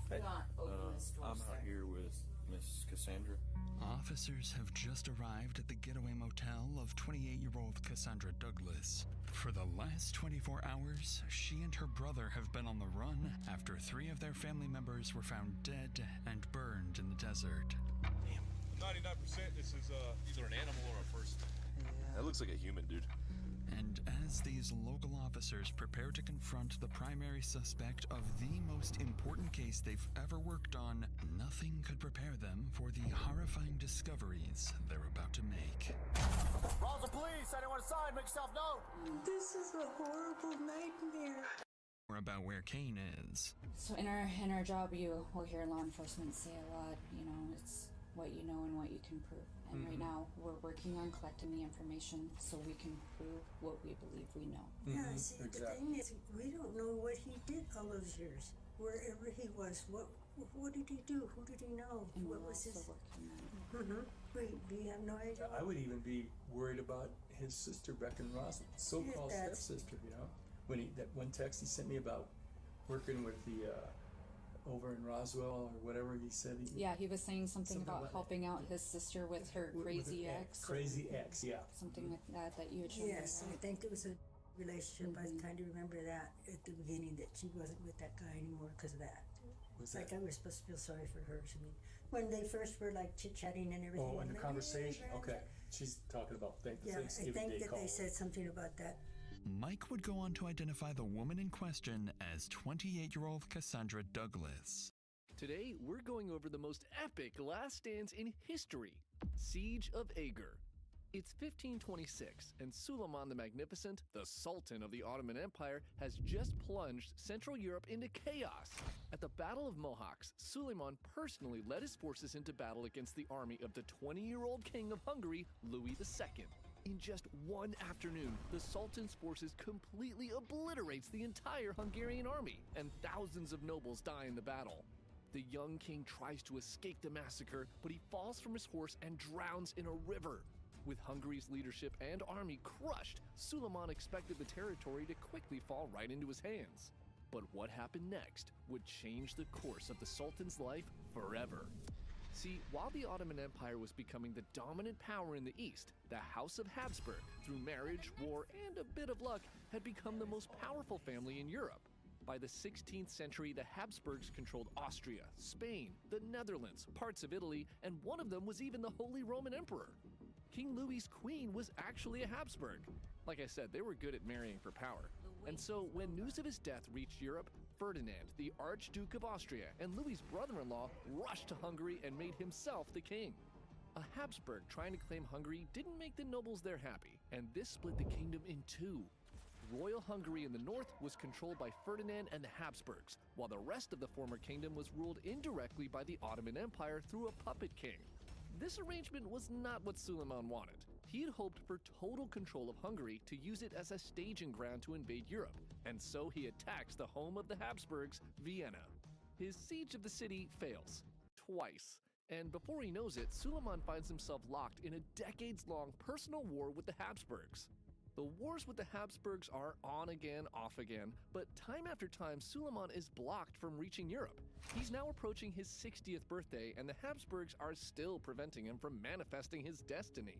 Hey, I'm out here with Miss Cassandra. Officers have just arrived at the getaway motel of 28-year-old Cassandra Douglas. For the last 24 hours, she and her brother have been on the run after 3 of their family members were found dead and burned in the desert. 99% this is either an animal or a person. Yeah. That looks like a human, dude. And as these local officers prepare to confront the primary suspect of the most important case they've ever worked on, nothing could prepare them for the horrifying discoveries they're about to make. Roger, police! Anyone inside, make yourself known! This is a horrible nightmare. Or about where Kane is. So in our job, you will hear law enforcement say a lot, it's what you know and what you can prove. And right now, we're working on collecting the information so we can prove what we believe we know. Yeah, see, the thing is, we don't know what he did all those years. Wherever he was, what did he do? Who did he know? And what we're was also his? working on it. Do you have no idea? I would even be worried about his sister, Brecken Ross, so-called stepsister, you know? When that one text he sent me about working with the, over in Roswell or whatever he said. He was saying something about helping out his sister with her crazy ex. Crazy ex, yeah. Something like that you had shown me. Yes, I think it was a relationship. I was trying to remember that at the beginning, that she wasn't with that guy anymore because of that. Was like that? I was supposed to feel sorry for her. I mean, when they first were like chit-chatting and everything. Oh, in I'm the like, conversation? "Hey, Okay. She's talking about the Yeah, I Thanksgiving think Day that call. they said something about that. Mike would go on to identify the woman in question as 28-year-old Cassandra Douglas. Today, we're going over the most epic last stands in history, Siege of Agar. It's 1526, and Suleiman the Magnificent, the Sultan of the Ottoman Empire, has just plunged Central Europe into chaos. At the Battle of Mohacs, Suleiman personally led his forces into battle against the army of the 20-year-old king of Hungary, Louis II. In just one afternoon, the Sultan's forces completely obliterates the entire Hungarian army, and thousands of nobles die in the battle. The young king tries to escape the massacre, but he falls from his horse and drowns in a river. With Hungary's leadership and army crushed, Suleiman expected the territory to quickly fall right into his hands. But what happened next would change the course of the Sultan's life forever. See, while the Ottoman Empire was becoming the dominant power in the East, the House of Habsburg, through marriage, war, and a bit of luck, had become the most powerful family in Europe. By the 16th century, the Habsburgs controlled Austria, Spain, the Netherlands, parts of Italy, and one of them was even the Holy Roman Emperor. King Louis's queen was actually a Habsburg. Like I said, they were good at marrying for power. And so, when news of his death reached Europe, Ferdinand, the Archduke of Austria, and Louis's brother-in-law rushed to Hungary and made himself the king. A Habsburg trying to claim Hungary didn't make the nobles there happy, and this split the kingdom in two. Royal Hungary in the north was controlled by Ferdinand and the Habsburgs, while the rest of the former kingdom was ruled indirectly by the Ottoman Empire through a puppet king. This arrangement was not what Suleiman wanted. He had hoped for total control of Hungary to use it as a staging ground to invade Europe, and so he attacks the home of the Habsburgs, Vienna. His siege of the city fails, twice, and before he knows it, Suleiman finds himself locked in a decades-long personal war with the Habsburgs. The wars with the Habsburgs are on again, off again, but time after time, Suleiman is blocked from reaching Europe. He's now approaching his 60th birthday, and the Habsburgs are still preventing him from manifesting his destiny.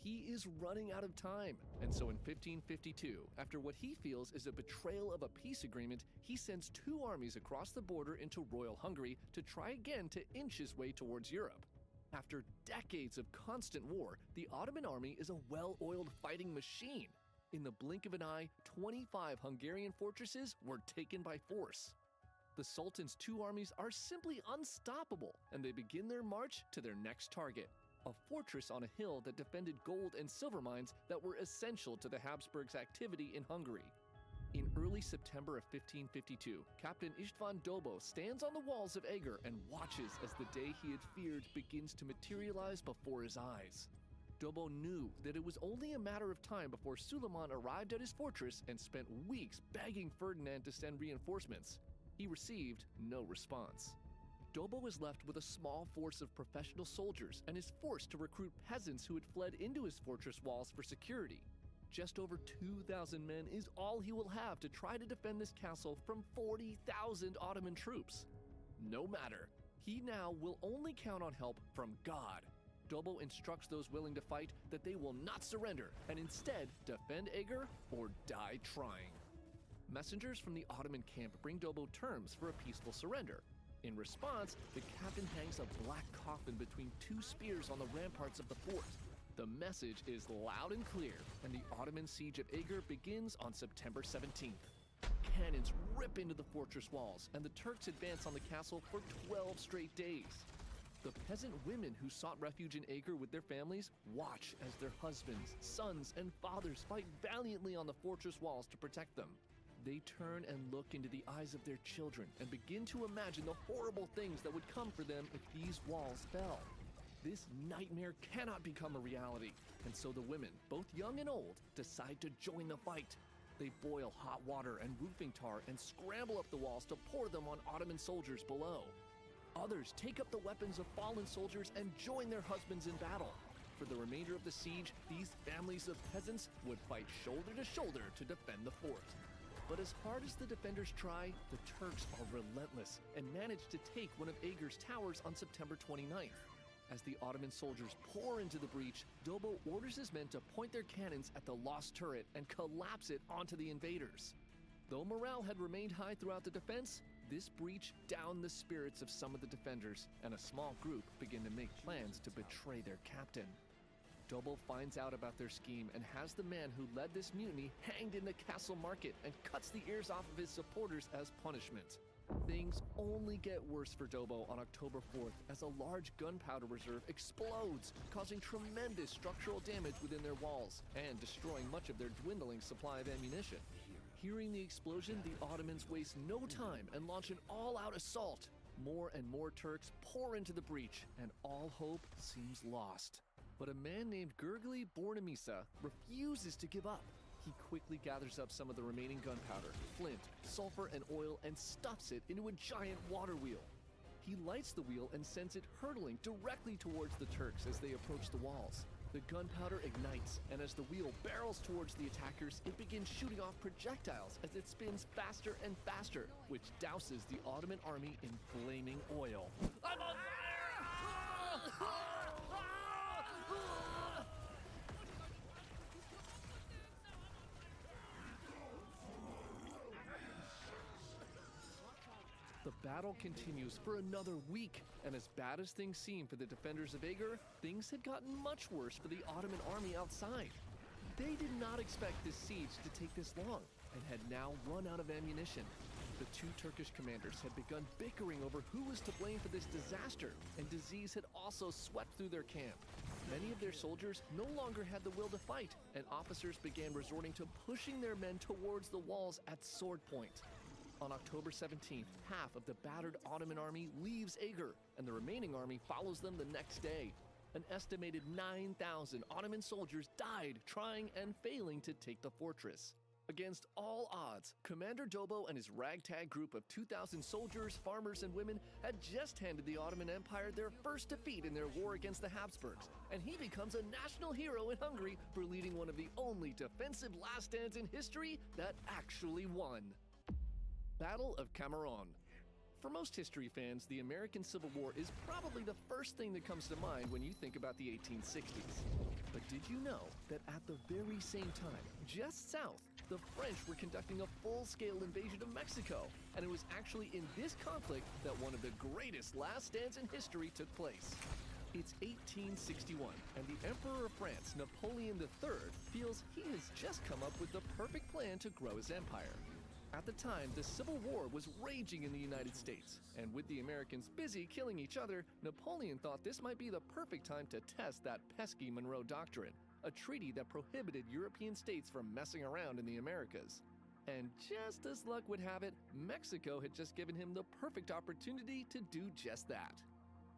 He is running out of time, and so in 1552, after what he feels is a betrayal of a peace agreement, he sends two armies across the border into Royal Hungary to try again to inch his way towards Europe. After decades of constant war, the Ottoman army is a well-oiled fighting machine. In the blink of an eye, 25 Hungarian fortresses were taken by force. The Sultan's two armies are simply unstoppable, and they begin their march to their next target, a fortress on a hill that defended gold and silver mines that were essential to the Habsburgs' activity in Hungary. In early September of 1552, Captain István Dobó stands on the walls of Agar and watches as the day he had feared begins to materialize before his eyes. Dobó knew that it was only a matter of time before Suleiman arrived at his fortress and spent weeks begging Ferdinand to send reinforcements. He received no response. Dobó is left with a small force of professional soldiers and is forced to recruit peasants who had fled into his fortress walls for security. Just over 2,000 men is all he will have to try to defend this castle from 40,000 Ottoman troops. No matter, he now will only count on help from God. Dobó instructs those willing to fight that they will not surrender and instead defend Agar or die trying. Messengers from the Ottoman camp bring Dobó terms for a peaceful surrender. In response, the captain hangs a black coffin between two spears on the ramparts of the fort. The message is loud and clear, and the Ottoman siege of Agar begins on September 17th. Cannons rip into the fortress walls, and the Turks advance on the castle for 12 straight days. The peasant women who sought refuge in Agar with their families watch as their husbands, sons, and fathers fight valiantly on the fortress walls to protect them. They turn and look into the eyes of their children and begin to imagine the horrible things that would come for them if these walls fell. This nightmare cannot become a reality, and so the women, both young and old, decide to join the fight. They boil hot water and roofing tar and scramble up the walls to pour them on Ottoman soldiers below. Others take up the weapons of fallen soldiers and join their husbands in battle. For the remainder of the siege, these families of peasants would fight shoulder to shoulder to defend the fort. But as hard as the defenders try, the Turks are relentless and manage to take one of Ager's towers on September 29th. As the Ottoman soldiers pour into the breach, Dobo orders his men to point their cannons at the lost turret and collapse it onto the invaders. Though morale had remained high throughout the defense, this breach downed the spirits of some of the defenders, and a small group began to make plans to betray their captain. Dobo finds out about their scheme and has the man who led this mutiny hanged in the castle market and cuts the ears off of his supporters as punishment. Things only get worse for Dobo on October 4th as a large gunpowder reserve explodes, causing tremendous structural damage within their walls and destroying much of their dwindling supply of ammunition. Hearing the explosion, the Ottomans waste no time and launch an all-out assault. More and more Turks pour into the breach, and all hope seems lost. But a man named Gurgly Bornemisa refuses to give up. He quickly gathers up some of the remaining gunpowder, flint, sulfur, and oil and stuffs it into a giant water wheel. He lights the wheel and sends it hurtling directly towards the Turks as they approach the walls. The gunpowder ignites, and as the wheel barrels towards the attackers, it begins shooting off projectiles as it spins faster and faster, which douses the Ottoman army in flaming oil. I'm on fire! The battle continues for another week, and as bad as things seem for the defenders of Ager, things had gotten much worse for the Ottoman army outside. They did not expect this siege to take this long, and had now run out of ammunition. The two Turkish commanders had begun bickering over who was to blame for this disaster, and disease had also swept through their camp. Many of their soldiers no longer had the will to fight, and officers began resorting to pushing their men towards the walls at sword point. On October 17th, half of the battered Ottoman army leaves Ager, and the remaining army follows them the next day. An estimated 9,000 Ottoman soldiers died trying and failing to take the fortress. Against all odds, Commander Dobo and his ragtag group of 2,000 soldiers, farmers, and women had just handed the Ottoman Empire their first defeat in their war against the Habsburgs, and he becomes a national hero in Hungary for leading one of the only defensive last stands in history that actually won. Battle of Cameron. For most history fans, the American Civil War is probably the first thing that comes to mind when you think about the 1860s. But did you know that at the very same time, just south, the French were conducting a full-scale invasion of Mexico, and it was actually in this conflict that one of the greatest last stands in history took place. It's 1861, and the Emperor of France, Napoleon III, feels he has just come up with the perfect plan to grow his empire. At the time, the Civil War was raging in the United States, and with the Americans busy killing each other, Napoleon thought this might be the perfect time to test that pesky Monroe Doctrine, a treaty that prohibited European states from messing around in the Americas. And just as luck would have it, Mexico had just given him the perfect opportunity to do just that.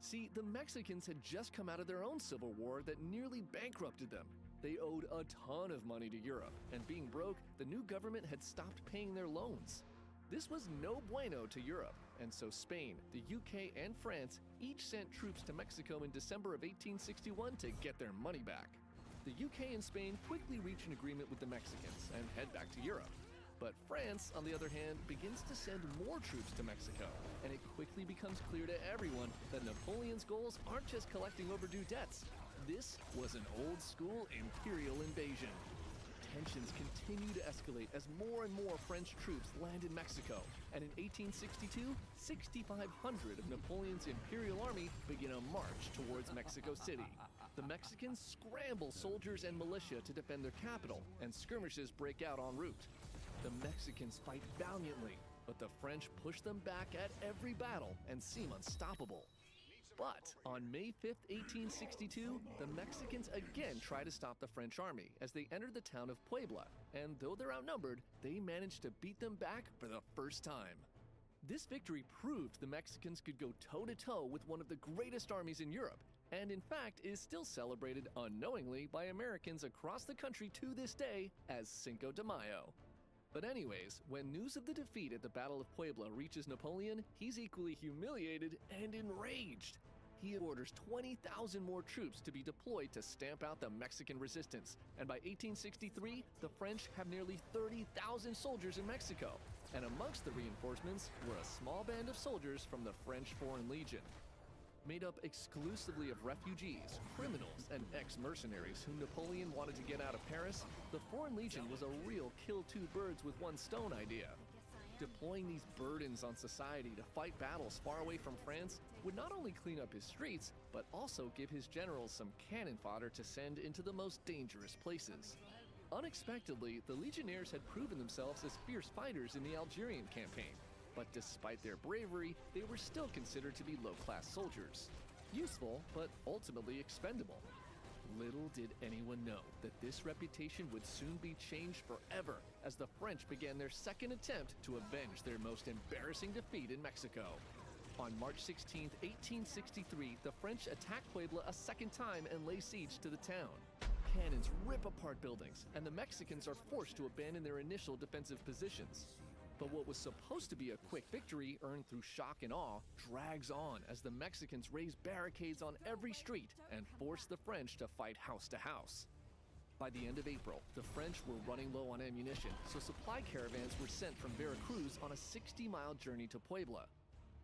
See, the Mexicans had just come out of their own civil war that nearly bankrupted them. They owed a ton of money to Europe, and being broke, the new government had stopped paying their loans. This was no bueno to Europe, and so Spain, the UK, and France each sent troops to Mexico in December of 1861 to get their money back. The UK and Spain quickly reach an agreement with the Mexicans and head back to Europe. But France, on the other hand, begins to send more troops to Mexico, and it quickly becomes clear to everyone that Napoleon's goals aren't just collecting overdue debts. This was an old-school imperial invasion. Tensions continue to escalate as more and more French troops land in Mexico, and in 1862, 6,500 of Napoleon's imperial army begin a march towards Mexico City. The Mexicans scramble soldiers and militia to defend their capital, and skirmishes break out en route. The Mexicans fight valiantly, but the French push them back at every battle and seem unstoppable. But on May 5th, 1862, the Mexicans again try to stop the French army as they enter the town of Puebla, and though they're outnumbered, they manage to beat them back for the first time. This victory proved the Mexicans could go toe-to-toe with one of the greatest armies in Europe, and in fact is still celebrated unknowingly by Americans across the country to this day as Cinco de Mayo. But anyways, when news of the defeat at the Battle of Puebla reaches Napoleon, he's equally humiliated and enraged. He orders 20,000 more troops to be deployed to stamp out the Mexican resistance, and by 1863, the French have nearly 30,000 soldiers in Mexico, and amongst the reinforcements were a small band of soldiers from the French Foreign Legion. Made up exclusively of refugees, criminals, and ex-mercenaries whom Napoleon wanted to get out of Paris, the Foreign Legion was a real kill two birds with one stone idea. Deploying these burdens on society to fight battles far away from France would not only clean up his streets, but also give his generals some cannon fodder to send into the most dangerous places. Unexpectedly, the Legionnaires had proven themselves as fierce fighters in the Algerian campaign. But despite their bravery, they were still considered to be low-class soldiers. Useful, but ultimately expendable. Little did anyone know that this reputation would soon be changed forever as the French began their second attempt to avenge their most embarrassing defeat in Mexico. On March 16, 1863, the French attack Puebla a second time and lay siege to the town. Cannons rip apart buildings, and the Mexicans are forced to abandon their initial defensive positions. But what was supposed to be a quick victory earned through shock and awe drags on as the Mexicans raise barricades on every street and force the French to fight house to house. By the end of April, the French were running low on ammunition, so supply caravans were sent from Veracruz on a 60-mile journey to Puebla.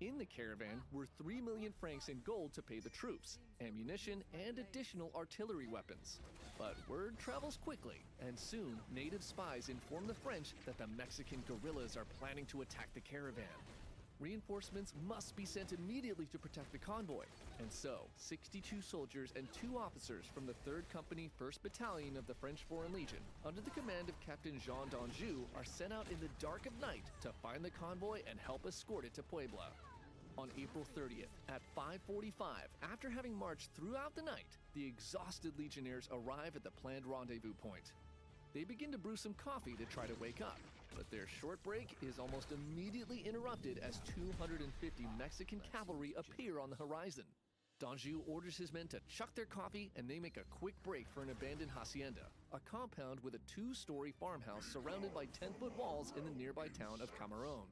In the caravan were 3 million francs in gold to pay the troops, ammunition, and additional artillery weapons. But word travels quickly, and soon native spies inform the French that the Mexican guerrillas are planning to attack the caravan. Reinforcements must be sent immediately to protect the convoy, and so 62 soldiers and 2 officers from the 3rd Company 1st Battalion of the French Foreign Legion, under the command of Captain Jean d'Anjou, are sent out in the dark of night to find the convoy and help escort it to Puebla. On April 30th, at 5:45, after having marched throughout the night, the exhausted Legionnaires arrive at the planned rendezvous point. They begin to brew some coffee to try to wake up, but their short break is almost immediately interrupted as 250 Mexican cavalry appear on the horizon. d'Anjou orders his men to chuck their coffee, and they make a quick break for an abandoned hacienda, a compound with a 2-story farmhouse surrounded by 10-foot walls in the nearby town of Camarón.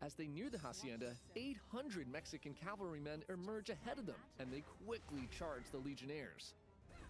As they near the hacienda, 800 Mexican cavalrymen emerge ahead of them, and they quickly charge the Legionnaires.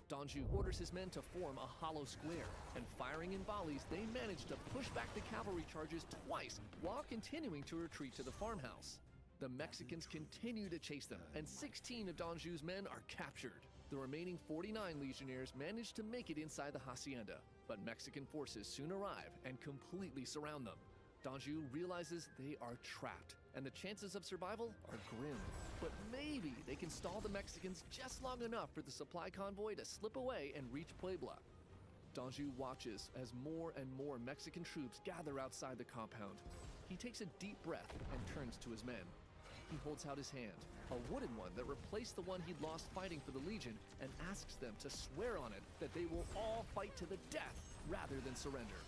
d'Anjou orders his men to form a hollow square, and firing in volleys, they manage to push back the cavalry charges twice while continuing to retreat to the farmhouse. The Mexicans continue to chase them, and 16 of d'Anjou's men are captured. The remaining 49 Legionnaires manage to make it inside the hacienda, but Mexican forces soon arrive and completely surround them. d'Anjou realizes they are trapped, and the chances of survival are grim. But maybe they can stall the Mexicans just long enough for the supply convoy to slip away and reach Puebla. d'Anjou watches as more and more Mexican troops gather outside the compound. He takes a deep breath and turns to his men. He holds out his hand, a wooden one that replaced the one he'd lost fighting for the Legion, and asks them to swear on it that they will all fight to the death rather than surrender.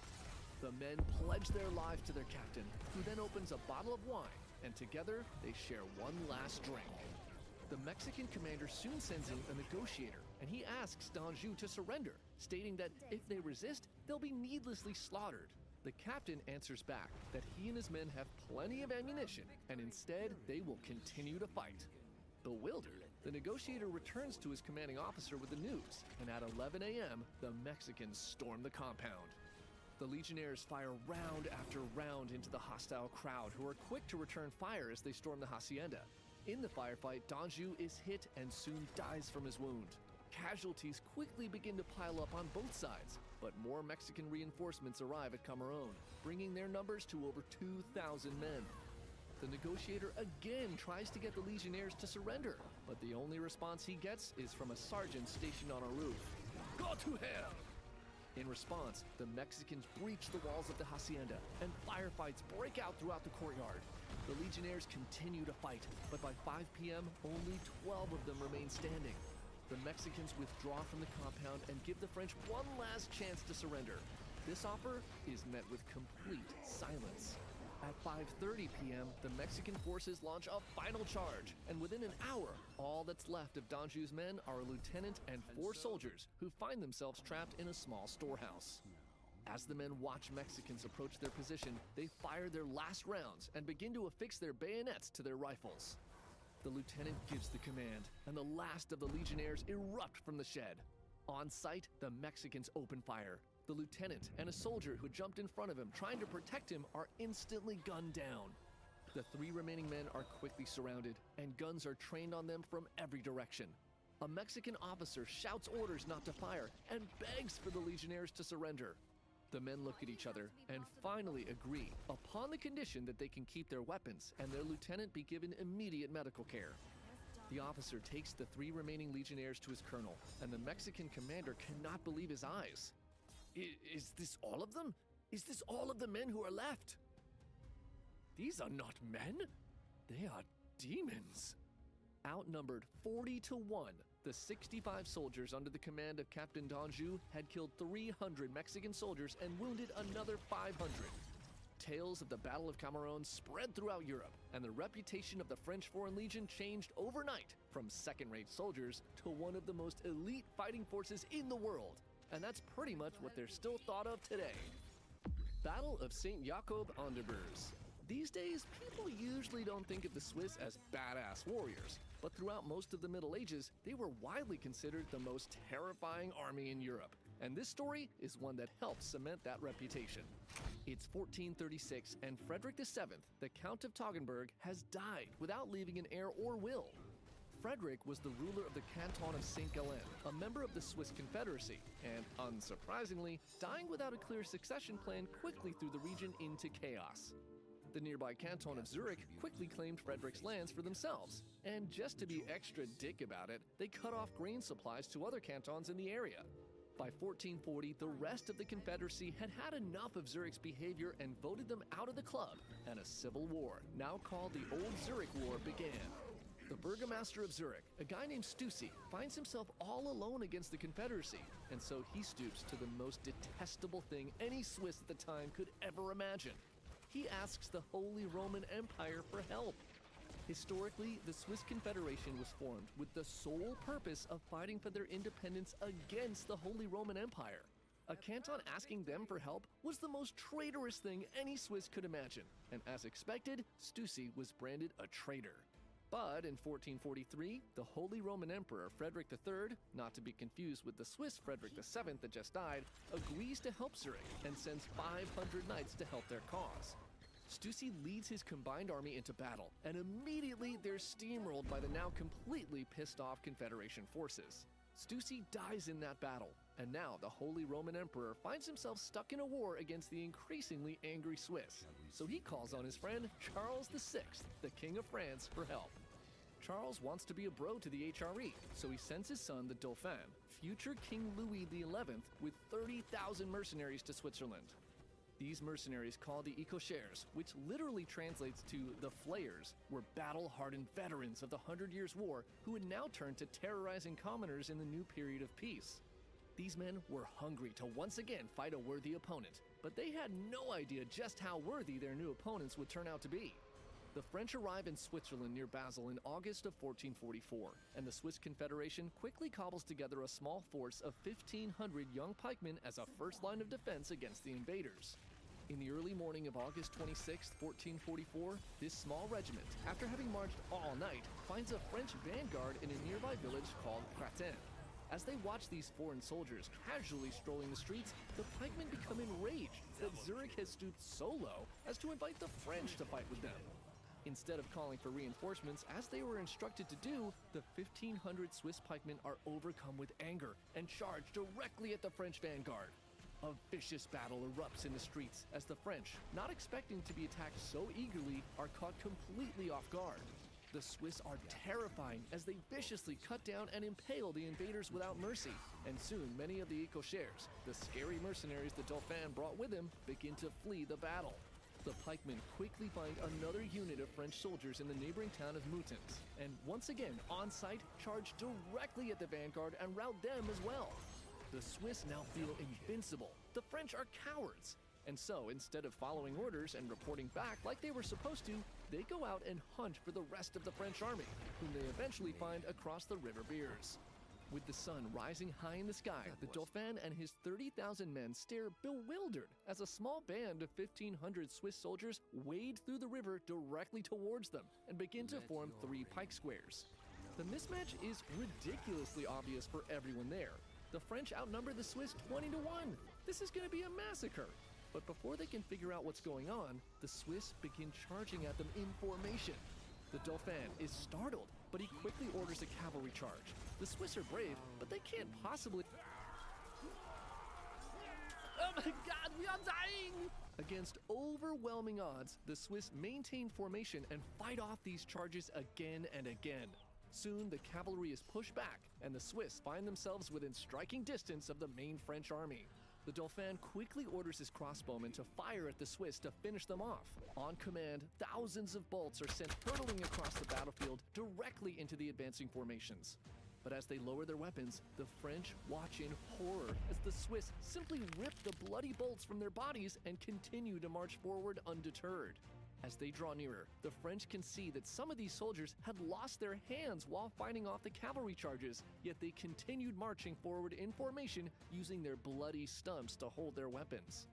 The men pledge their lives to their captain, who then opens a bottle of wine, and together they share one last drink. The Mexican commander soon sends in a negotiator, and he asks d'Anjou to surrender, stating that if they resist, they'll be needlessly slaughtered. The captain answers back that he and his men have plenty of ammunition, and instead they will continue to fight. Bewildered, the negotiator returns to his commanding officer with the news, and at 11 a.m., the Mexicans storm the compound. The Legionnaires fire round after round into the hostile crowd, who are quick to return fire as they storm the hacienda. In the firefight, d'Anjou is hit and soon dies from his wound. Casualties quickly begin to pile up on both sides, but more Mexican reinforcements arrive at Camarón, bringing their numbers to over 2,000 men. The negotiator again tries to get the Legionnaires to surrender, but the only response he gets is from a sergeant stationed on a roof. Go to hell! In response, the Mexicans breach the walls of the hacienda, and firefights break out throughout the courtyard. The Legionnaires continue to fight, but by 5 p.m., only 12 of them remain standing. The Mexicans withdraw from the compound and give the French one last chance to surrender. This offer is met with complete silence. At 5:30 p.m., the Mexican forces launch a final charge, and within an hour, all that's left of d'Anjou's men are a lieutenant and 4 soldiers who find themselves trapped in a small storehouse. As the men watch Mexicans approach their position, they fire their last rounds and begin to affix their bayonets to their rifles. The lieutenant gives the command, and the last of the legionnaires erupt from the shed. On sight, the Mexicans open fire. The lieutenant and a soldier who jumped in front of him trying to protect him are instantly gunned down. The 3 remaining men are quickly surrounded, and guns are trained on them from every direction. A Mexican officer shouts orders not to fire and begs for the legionnaires to surrender. The men look at each other and finally agree, upon the condition that they can keep their weapons and their lieutenant be given immediate medical care. The officer takes the 3 remaining legionnaires to his colonel, and the Mexican commander cannot believe his eyes. Is this all of them? Is this all of the men who are left? These are not men. They are demons. Outnumbered 40 to 1, the 65 soldiers under the command of Captain Danjou had killed 300 Mexican soldiers and wounded another 500. Tales of the Battle of Cameroon spread throughout Europe, and the reputation of the French Foreign Legion changed overnight from second-rate soldiers to one of the most elite fighting forces in the world. And that's pretty much what they're still thought of today. Battle of St. Jakob an der Burs. These days, people usually don't think of the Swiss as badass warriors, but throughout most of the Middle Ages, they were widely considered the most terrifying army in Europe. And this story is one that helped cement that reputation. It's 1436, and Frederick VII, the Count of Toggenburg, has died without leaving an heir or will. Frederick was the ruler of the canton of St. Gallen, a member of the Swiss Confederacy, and unsurprisingly, dying without a clear succession plan quickly threw the region into chaos. The nearby canton of Zurich quickly claimed Frederick's lands for themselves, and just to be extra dick about it, they cut off grain supplies to other cantons in the area. By 1440, the rest of the Confederacy had had enough of Zurich's behavior and voted them out of the club, and a civil war, now called the Old Zurich War, began. The burgomaster of Zurich, a guy named Stussy, finds himself all alone against the Confederacy, and so he stoops to the most detestable thing any Swiss at the time could ever imagine. He asks the Holy Roman Empire for help. Historically, the Swiss Confederation was formed with the sole purpose of fighting for their independence against the Holy Roman Empire. A canton asking them for help was the most traitorous thing any Swiss could imagine, and as expected, Stussy was branded a traitor. But in 1443, the Holy Roman Emperor Frederick III, not to be confused with the Swiss Frederick VII that just died, agrees to help Zurich and sends 500 knights to help their cause. Stussy leads his combined army into battle, and immediately they're steamrolled by the now completely pissed off Confederation forces. Stussy dies in that battle, and now the Holy Roman Emperor finds himself stuck in a war against the increasingly angry Swiss. So he calls on his friend Charles VI, the King of France, for help. Charles wants to be a bro to the HRE, so he sends his son, the Dauphin, future King Louis XI, with 30,000 mercenaries to Switzerland. These mercenaries, called the Ecochers, which literally translates to the Flayers, were battle-hardened veterans of the 100 Years' War who had now turned to terrorizing commoners in the new period of peace. These men were hungry to once again fight a worthy opponent, but they had no idea just how worthy their new opponents would turn out to be. The French arrive in Switzerland near Basel in August of 1444, and the Swiss Confederation quickly cobbles together a small force of 1,500 young pikemen as a first line of defense against the invaders. In the early morning of August 26, 1444, this small regiment, after having marched all night, finds a French vanguard in a nearby village called Cratin. As they watch these foreign soldiers casually strolling the streets, the pikemen become enraged that Zurich has stooped so low as to invite the French to fight with them. Instead of calling for reinforcements, as they were instructed to do, the 1,500 Swiss pikemen are overcome with anger and charge directly at the French vanguard. A vicious battle erupts in the streets as the French, not expecting to be attacked so eagerly, are caught completely off guard. The Swiss are terrifying as they viciously cut down and impale the invaders without mercy, and soon many of the Ecochers, the scary mercenaries the Dauphin brought with him, begin to flee the battle. The pikemen quickly find another unit of French soldiers in the neighboring town of Moutons, and once again, on sight, charge directly at the vanguard and rout them as well. The Swiss now feel invincible. The French are cowards. And so, instead of following orders and reporting back like they were supposed to, they go out and hunt for the rest of the French army, whom they eventually find across the River Birs. With the sun rising high in the sky, the Dauphin and his 30,000 men stare bewildered as a small band of 1,500 Swiss soldiers wade through the river directly towards them and begin to form 3 pike squares. The mismatch is ridiculously obvious for everyone there. The French outnumber the Swiss 20 to 1. This is going to be a massacre. But before they can figure out what's going on, the Swiss begin charging at them in formation. The Dauphin is startled, but he quickly orders a cavalry charge. The Swiss are brave, but they can't possibly... Oh my God, we are dying! Against overwhelming odds, the Swiss maintain formation and fight off these charges again and again. Soon, the cavalry is pushed back, and the Swiss find themselves within striking distance of the main French army. The Dauphin quickly orders his crossbowmen to fire at the Swiss to finish them off. On command, thousands of bolts are sent hurtling across the battlefield directly into the advancing formations. But as they lower their weapons, the French watch in horror as the Swiss simply rip the bloody bolts from their bodies and continue to march forward undeterred. As they draw nearer, the French can see that some of these soldiers had lost their hands while fighting off the cavalry charges, yet they continued marching forward in formation using their bloody stumps to hold their weapons.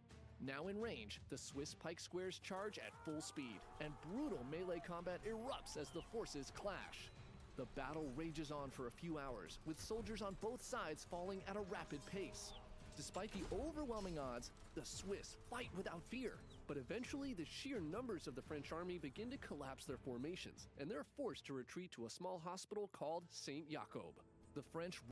Now in range, the Swiss pike squares charge at full speed, and brutal melee combat erupts as the forces clash. The battle rages on for a few hours, with soldiers on both sides falling at a rapid pace. Despite the overwhelming odds, the Swiss fight without fear. But eventually, the sheer numbers of the French army begin to collapse their formations, and they're forced to retreat to a small hospital called Saint Jacob. The French